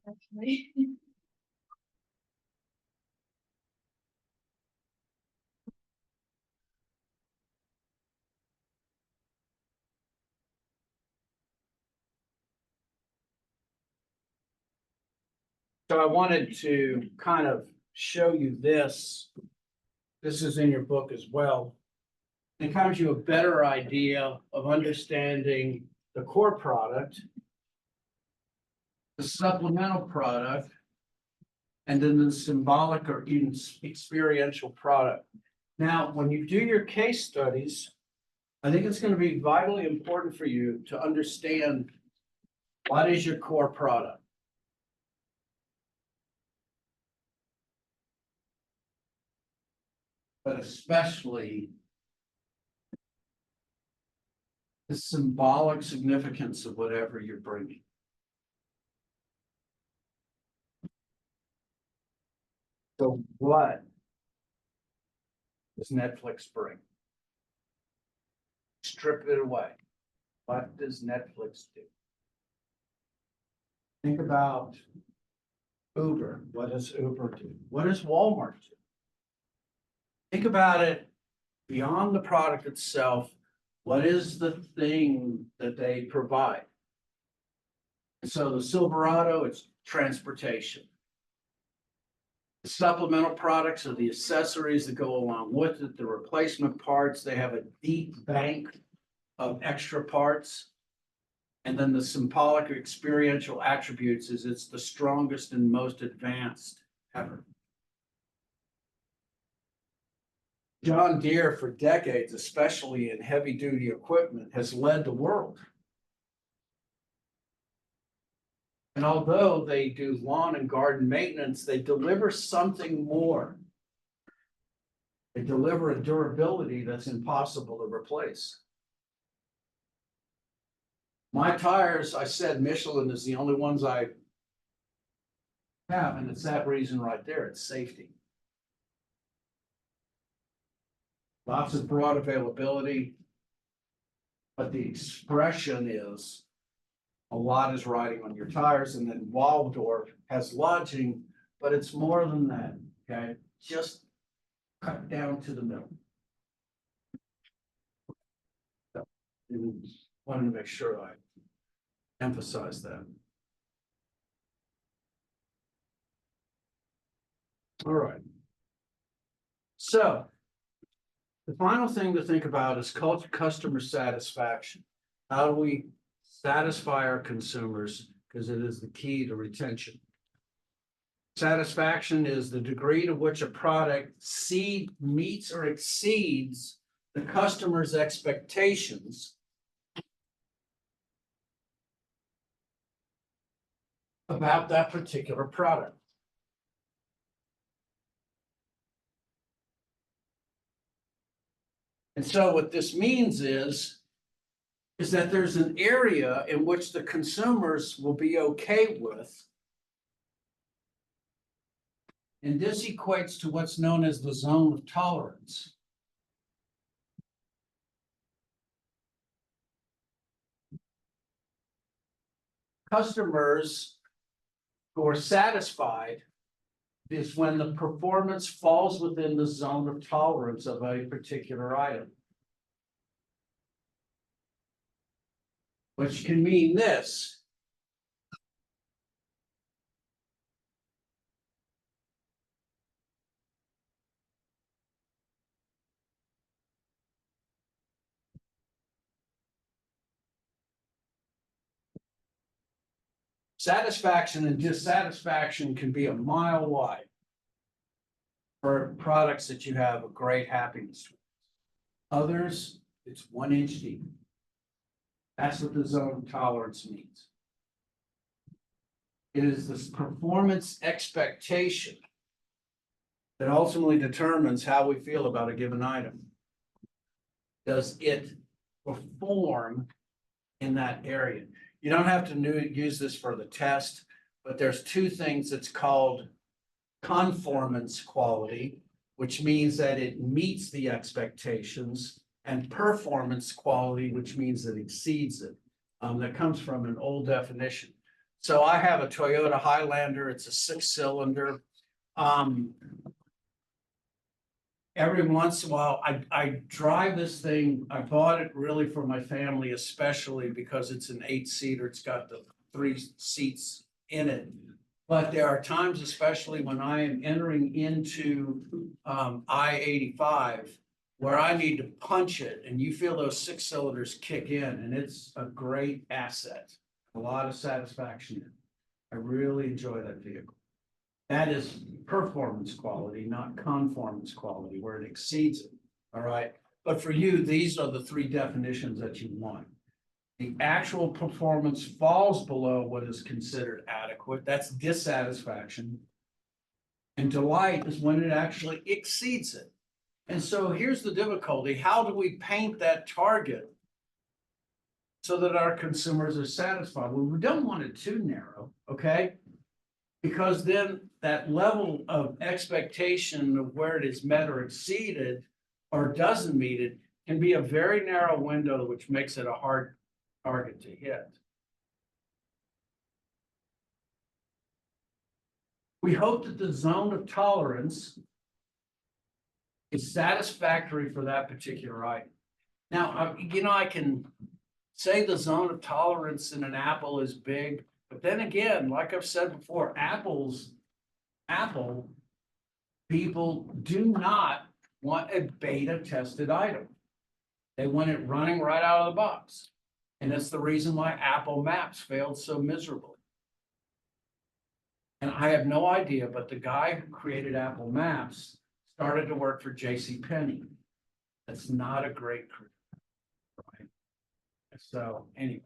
actually. So I wanted to kind of show you this. This is in your book as well. It gives you a better idea of understanding the core product, the supplemental product, and then the symbolic or even experiential product. Now, when you do your case studies, I think it's going to be vitally important for you to understand what is your core product. But especially the symbolic significance of whatever you're bringing. So what does Netflix bring? Strip it away. What does Netflix do? Think about Uber. What does Uber do? What does Walmart do? Think about it beyond the product itself. What is the thing that they provide? So the Silverado, it's transportation. The supplemental products are the accessories that go along with it, the replacement parts. They have a deep bank of extra parts. And then the symbolic or experiential attributes is it's the strongest and most advanced ever. John Deere, for decades, especially in heavy duty equipment, has led the world. And although they do lawn and garden maintenance, they deliver something more. They deliver a durability that's impossible to replace. My tires, I said Michelin is the only ones I have, and it's that reason right there, it's safety. Lots of broad availability, but the expression is a lot is riding on your tires, and then Waldorf has lodging, but it's more than that, okay? Just cut down to the middle. So, wanted to make sure I emphasize that. All right. So the final thing to think about is customer satisfaction. How do we satisfy our consumers? Because it is the key to retention. Satisfaction is the degree to which a product meets or exceeds the customer's expectations about that particular product. And so what this means is that there's an area in which the consumers will be okay with. And this equates to what's known as the zone of tolerance. Customers who are satisfied is when the performance falls within the zone of tolerance of a particular item. Which can mean this. Satisfaction and dissatisfaction can be a mile wide for products that you have a great happiness with. Others, it's 1 inch deep. That's what the zone of tolerance means. It is this performance expectation that ultimately determines how we feel about a given item. Does it perform in that area? You don't have to use this for the test, but there's two things that's called conformance quality, which means that it meets the expectations, and performance quality, which means it exceeds it. That comes from an old definition. So I have a Toyota Highlander. It's a 6-cylinder. Every once in a while, I drive this thing. I bought it really for my family, especially because it's an 8-seater. It's got the 3 seats in it. But there are times, especially when I am entering into I-85, where I need to punch it, and you feel those 6-cylinders kick in, and it's a great asset. A lot of satisfaction in it. I really enjoy that vehicle. That is performance quality, not conformance quality, where it exceeds it. All right. But for you, these are the 3 definitions that you want. The actual performance falls below what is considered adequate. That's dissatisfaction. And delight is when it actually exceeds it. And so here's the difficulty. How do we paint that target so that our consumers are satisfied? Well, we don't want it too narrow, okay? Because then that level of expectation of where it is met or exceeded or doesn't meet it can be a very narrow window, which makes it a hard target to hit. We hope that the zone of tolerance is satisfactory for that particular item. Now, I can say the zone of tolerance in an apple is big, but then again, like I've said before, Apple people do not want a beta tested item. They want it running right out of the box. And that's the reason why Apple Maps failed so miserably. And I have no idea, but the guy who created Apple Maps started to work for JCPenney. That's not a great career. Right? So anyway.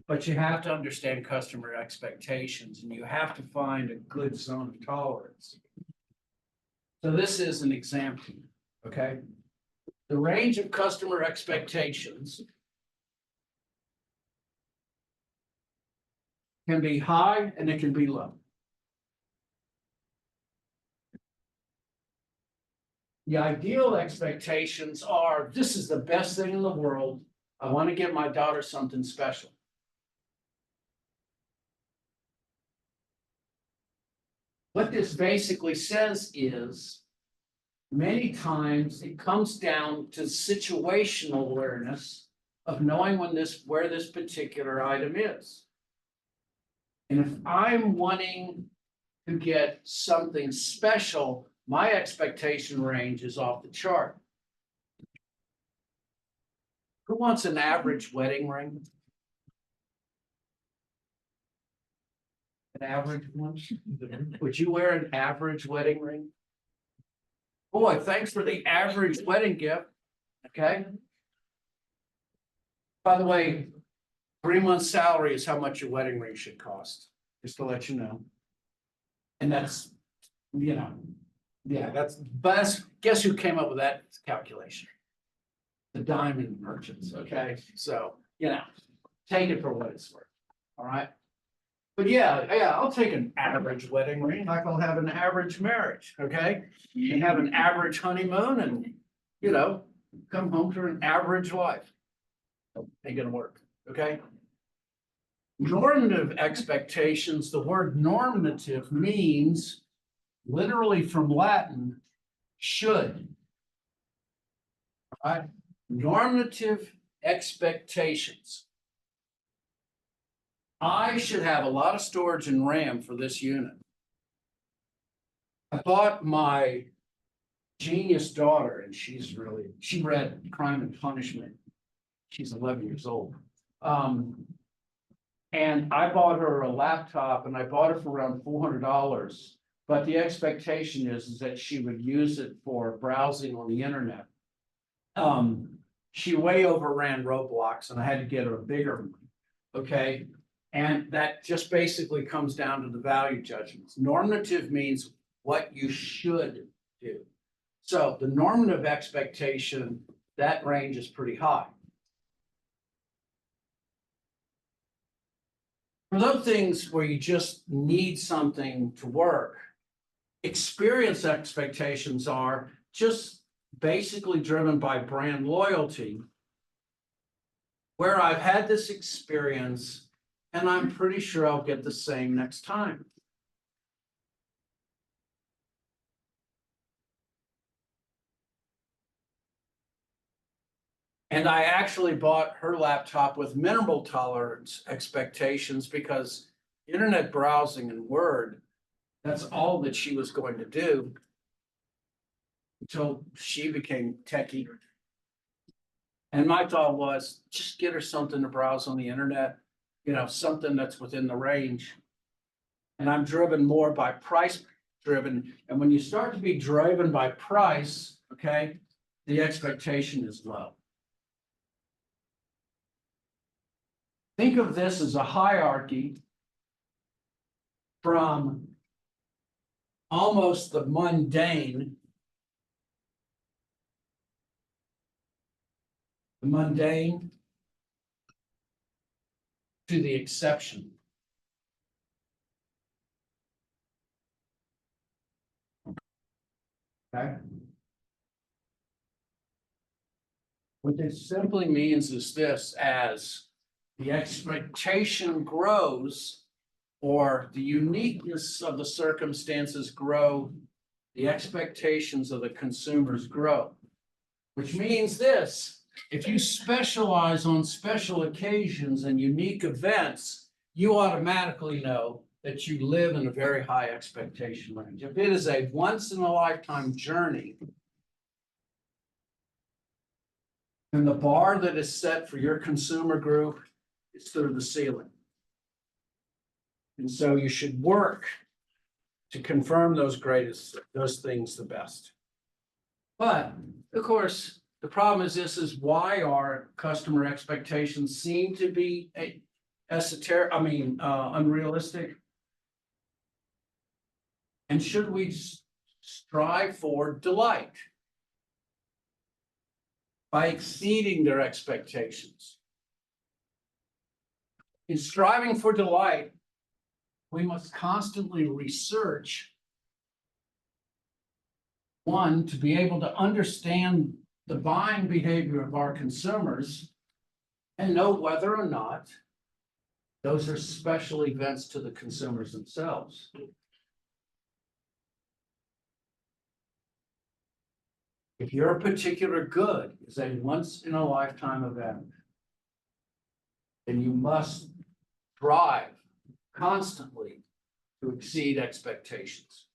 But you have to understand customer expectations, and you have to find a good zone of tolerance. So this is an example, okay? The range of customer expectations can be high and it can be low. The ideal expectations are, this is the best thing in the world. I want to give my daughter something special. What this basically says is, many times it comes down to situational awareness of knowing where this particular item is. And if I'm wanting to get something special, my expectation range is off the chart. Who wants an average wedding ring? An average one? Would you wear an average wedding ring? Boy, thanks for the average wedding gift. Okay. By the way, 3 months' salary is how much your wedding ring should cost, just to let you know. And that's, but guess who came up with that calculation? The diamond merchants, okay? So, take it for what it's worth, all right? But yeah, I'll take an average wedding ring, like I'll have an average marriage, okay? And have an average honeymoon and, come home to an average life. Ain't gonna work, okay? Normative expectations, the word normative means, literally from Latin, should. All right? Normative expectations. I should have a lot of storage and RAM for this unit. I bought my genius daughter, and she read Crime and Punishment. She's 11 years old. And I bought her a laptop, and I bought it for around $400. But the expectation is that she would use it for browsing on the internet. She way overran Roblox, and I had to get her a bigger one. Okay. And that just basically comes down to the value judgments. Normative means what you should do. So the normative expectation, that range is pretty high. For those things where you just need something to work, experience expectations are just basically driven by brand loyalty, where I've had this experience And I'm pretty sure I'll get the same next time. And I actually bought her laptop with minimal tolerance expectations because internet browsing and Word, that's all that she was going to do until she became techie. And my thought was just get her something to browse on the internet, something that's within the range. And I'm driven more by price driven. And when you start to be driven by price, okay, the expectation is low. Think of this as a hierarchy from almost the mundane to the exception. Okay. What this simply means is this: as the expectation grows, or the uniqueness of the circumstances grow, the expectations of the consumers grow. Which means this: if you specialize on special occasions and unique events, you automatically know that you live in a very high expectation range. If it is a once in a lifetime journey, then the bar that is set for your consumer group is through the ceiling. And so you should work to confirm those things the best. But of course, the problem is this is why our customer expectations seem to be unrealistic. And should we strive for delight by exceeding their expectations? In striving for delight, we must constantly research, one, to be able to understand the buying behavior of our consumers and know whether or not those are special events to the consumers themselves. If your particular good is a once in a lifetime event, then you must strive constantly to exceed expectations.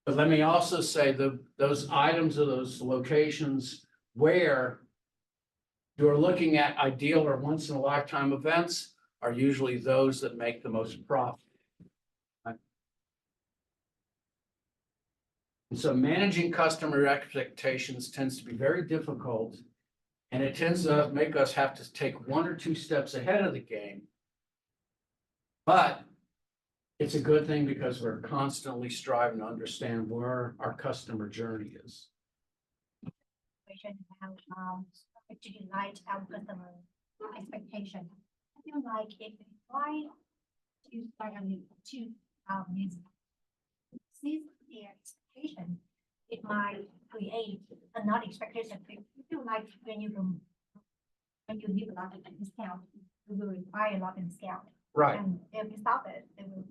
But let me also say those items or those locations where you're looking at ideal or once in a lifetime events are usually those that make the most profit. And so managing customer expectations tends to be very difficult, and it tends to make us have to take one or two steps ahead of the game. But it's a good thing because we're constantly striving to understand where our customer journey is. Question about to delight our customer expectation. I feel like if we try to seize their expectation, it might create another expectation. I feel like when you give a lot of discount, you will require a lot of discount. Right. And if you stop it, they will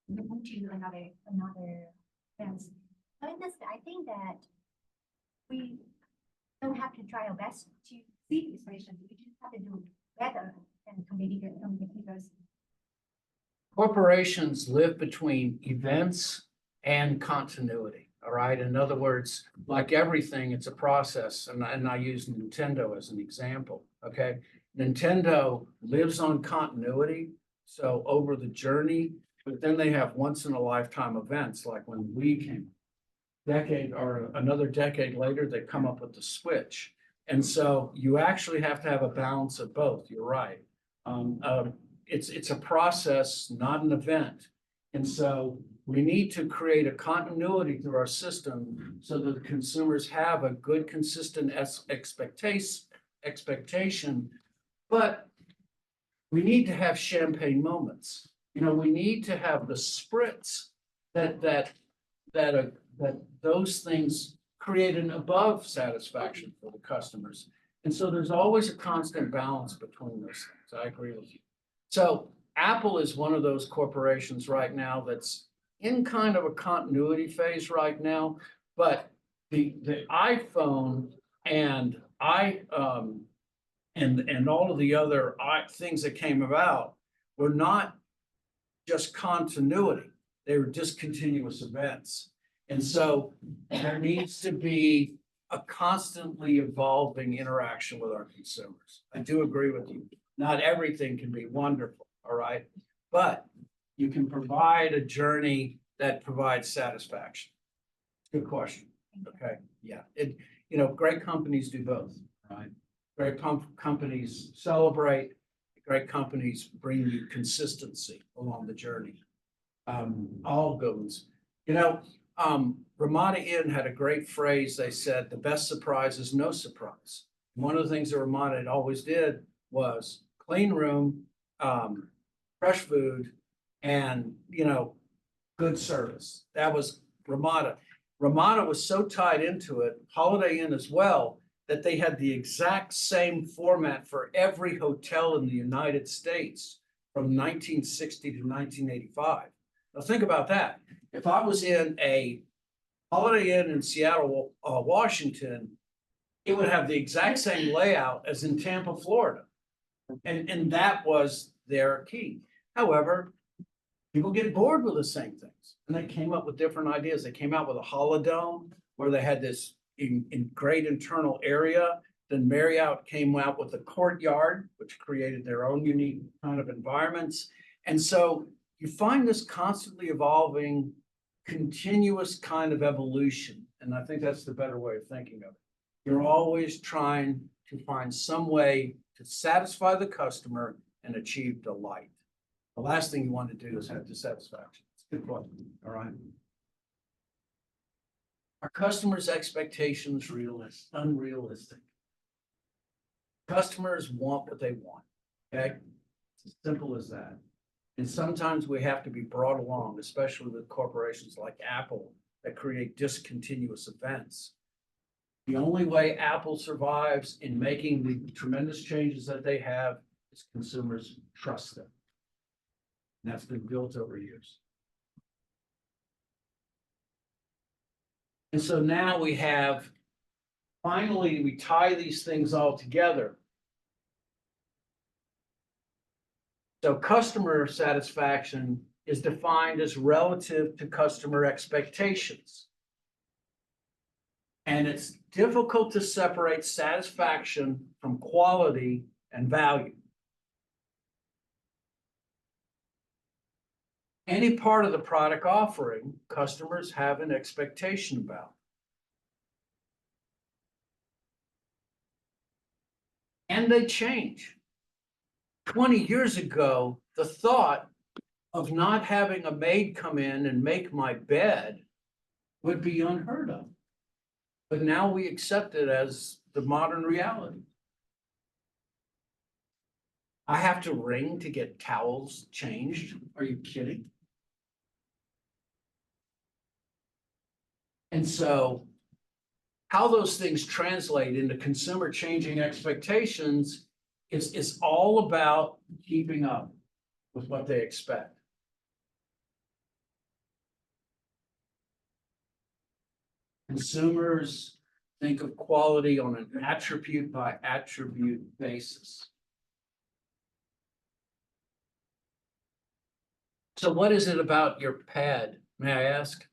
move to another fence. So in this, I think that we don't have to try our best to see the situation. We just have to do better than competitors. Corporations live between events and continuity. All right. In other words, like everything, it's a process. And I use Nintendo as an example. Okay. Nintendo lives on continuity. So over the journey, but then they have once in a lifetime events, like when Wii came. Decade or another decade later, they come up with the Switch. And so you actually have to have a balance of both. You're right. It's a process, not an event. And so we need to create a continuity through our system so that the consumers have a good, consistent expectation. But we need to have champagne moments. We need to have the spritz that those things create an above satisfaction for the customers. And so there's always a constant balance between those things. I agree with you. So Apple is one of those corporations right now that's in kind of a continuity phase right now, but the iPhone and and all of the other things that came about were not just continuity. They were discontinuous events. And so there needs to be a constantly evolving interaction with our consumers. I do agree with you. Not everything can be wonderful, all right? But you can provide a journey that provides satisfaction. Good question. Okay, yeah. Great companies do both, right? Great companies celebrate, great companies bring you consistency along the journey. All good ones. Ramada Inn had a great phrase. They said, the best surprise is no surprise. One of the things that Ramada always did was clean room, fresh food, and, good service. That was Ramada. Ramada was so tied into it, Holiday Inn as well, that they had the exact same format for every hotel in the United States from 1960 to 1985. Now think about that. If I was in a Holiday Inn in Seattle, Washington, it would have the exact same layout as in Tampa, Florida. And that was their key. However, people get bored with the same things. And they came up with different ideas. They came out with a holodome where they had this in great internal area. Then Marriott came out with a courtyard, which created their own unique kind of environments. And so you find this constantly evolving, continuous kind of evolution. And I think that's the better way of thinking of it. You're always trying to find some way to satisfy the customer and achieve delight. The last thing you want to do is have dissatisfaction. It's a good point. All right. Are customers' expectations unrealistic? Customers want what they want. Okay. It's as simple as that. And sometimes we have to be brought along, especially with corporations like Apple that create discontinuous events. The only way Apple survives in making the tremendous changes that they have is consumers trust them. And that's been built over years. And so now finally, we tie these things all together. So customer satisfaction is defined as relative to customer expectations. And it's difficult to separate satisfaction from quality and value. Any part of the product offering, customers have an expectation about. And they change. 20 years ago, the thought of not having a maid come in and make my bed would be unheard of. But now we accept it as the modern reality. I have to ring to get towels changed. Are you kidding? And so how those things translate into consumer changing expectations is all about keeping up with what they expect. Consumers think of quality on an attribute by attribute basis. So what is it about your pad, may I ask?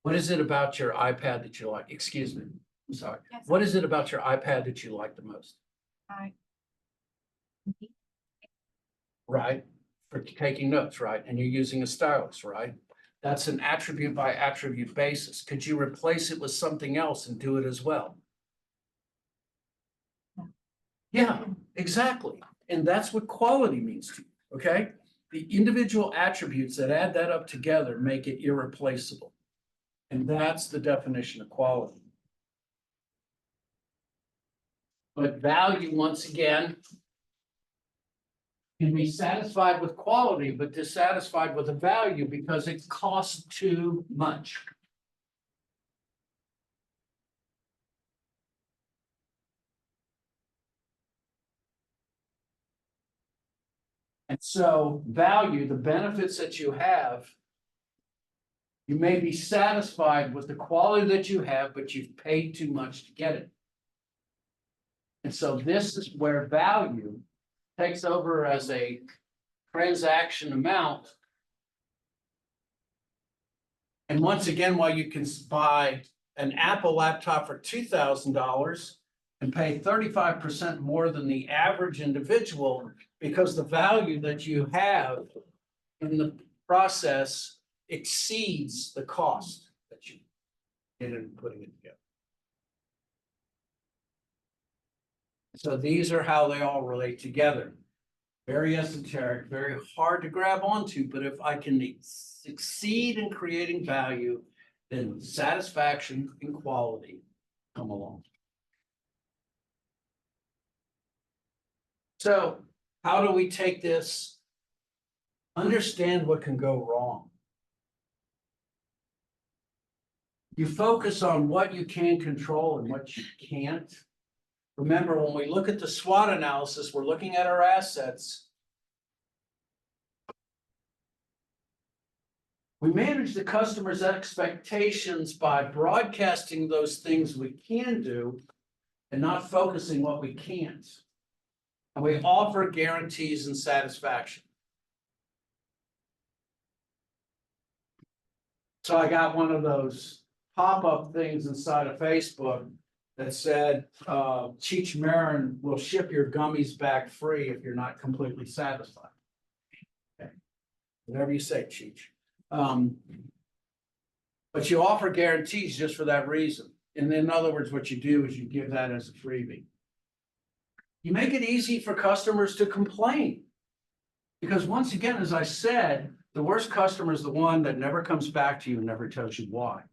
What is it about your iPad that you like? Excuse me, I'm sorry. Yes. What is it about your iPad that you like the most? Right, for taking notes, right? And you're using a stylus, right? That's an attribute by attribute basis. Could you replace it with something else and do it as well? Yeah, exactly. And that's what quality means to you, okay? The individual attributes that add that up together make it irreplaceable. And that's the definition of quality. But value, once again, can be satisfied with quality, but dissatisfied with the value because it costs too much. And so value, the benefits that you have, you may be satisfied with the quality that you have, but you've paid too much to get it. And so this is where value takes over as a transaction amount. And once again, while you can buy an Apple laptop for $2,000 and pay 35% more than the average individual, because the value that you have in the process exceeds the cost that you did in putting it together. So these are how they all relate together. Very esoteric, very hard to grab onto, but if I can succeed in creating value, then satisfaction and quality come along. So how do we take this? Understand what can go wrong. You focus on what you can control and what you can't. Remember, when we look at the SWOT analysis, we're looking at our assets. We manage the customer's expectations by broadcasting those things we can do and not focusing what we can't. And we offer guarantees and satisfaction. So I got one of those pop-up things inside of Facebook that said, Cheech Marin will ship your gummies back free if you're not completely satisfied. Okay. Whatever you say, Cheech. But you offer guarantees just for that reason. And in other words, what you do is you give that as a freebie. You make it easy for customers to complain. Because once again, as I said, the worst customer is the one that never comes back to you and never tells you why.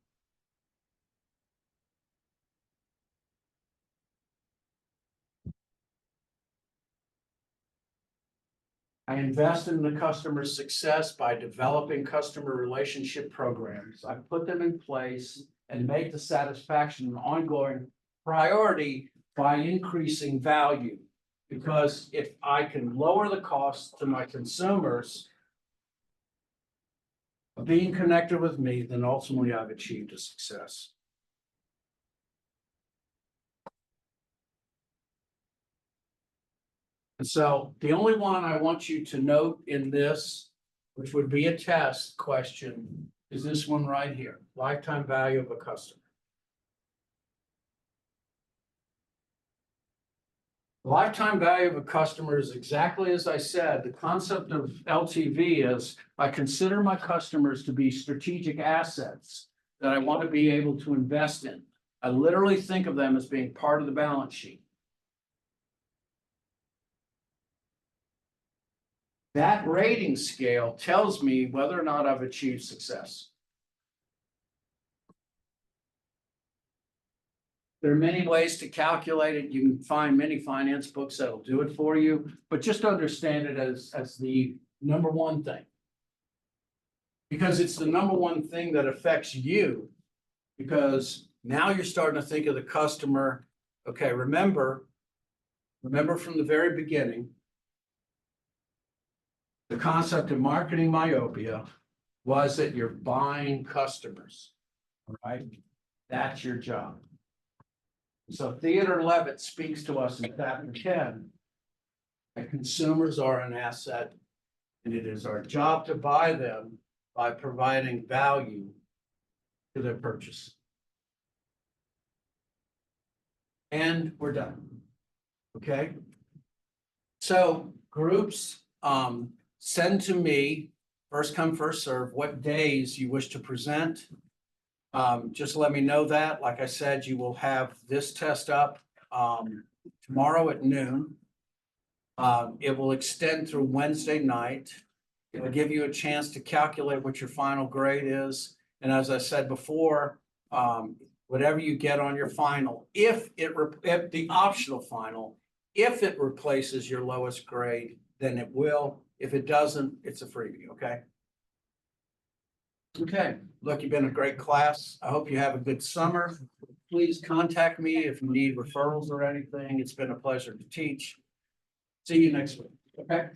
I invest in the customer's success by developing customer relationship programs. I put them in place and make the satisfaction an ongoing priority by increasing value. Because if I can lower the cost to my consumers of being connected with me, then ultimately I've achieved a success. And so the only one I want you to note in this, which would be a test question, is this one right here, lifetime value of a customer. The lifetime value of a customer is exactly as I said. The concept of LTV is I consider my customers to be strategic assets that I want to be able to invest in. I literally think of them as being part of the balance sheet. That rating scale tells me whether or not I've achieved success. There are many ways to calculate it. You can find many finance books that'll do it for you, but just understand it as the number one thing. Because it's the number one thing that affects you, because now you're starting to think of the customer. Okay, remember from the very beginning, the concept of marketing myopia was that you're buying customers, all right? That's your job. So Theodore Levitt speaks to us in chapter 10 that consumers are an asset, and it is our job to buy them by providing value to their purchase. And we're done. Okay? So groups, send to me, first come, first serve, what days you wish to present. Just let me know that. Like I said, you will have this test up tomorrow at noon. It will extend through Wednesday night. It will give you a chance to calculate what your final grade is. And as I said before, whatever you get on your final, if the optional final, if it replaces your lowest grade, then it will. If it doesn't, it's a freebie, okay? Okay, look, you've been a great class. I hope you have a good summer. Please contact me if you need referrals or anything. It's been a pleasure to teach. See you next week, okay?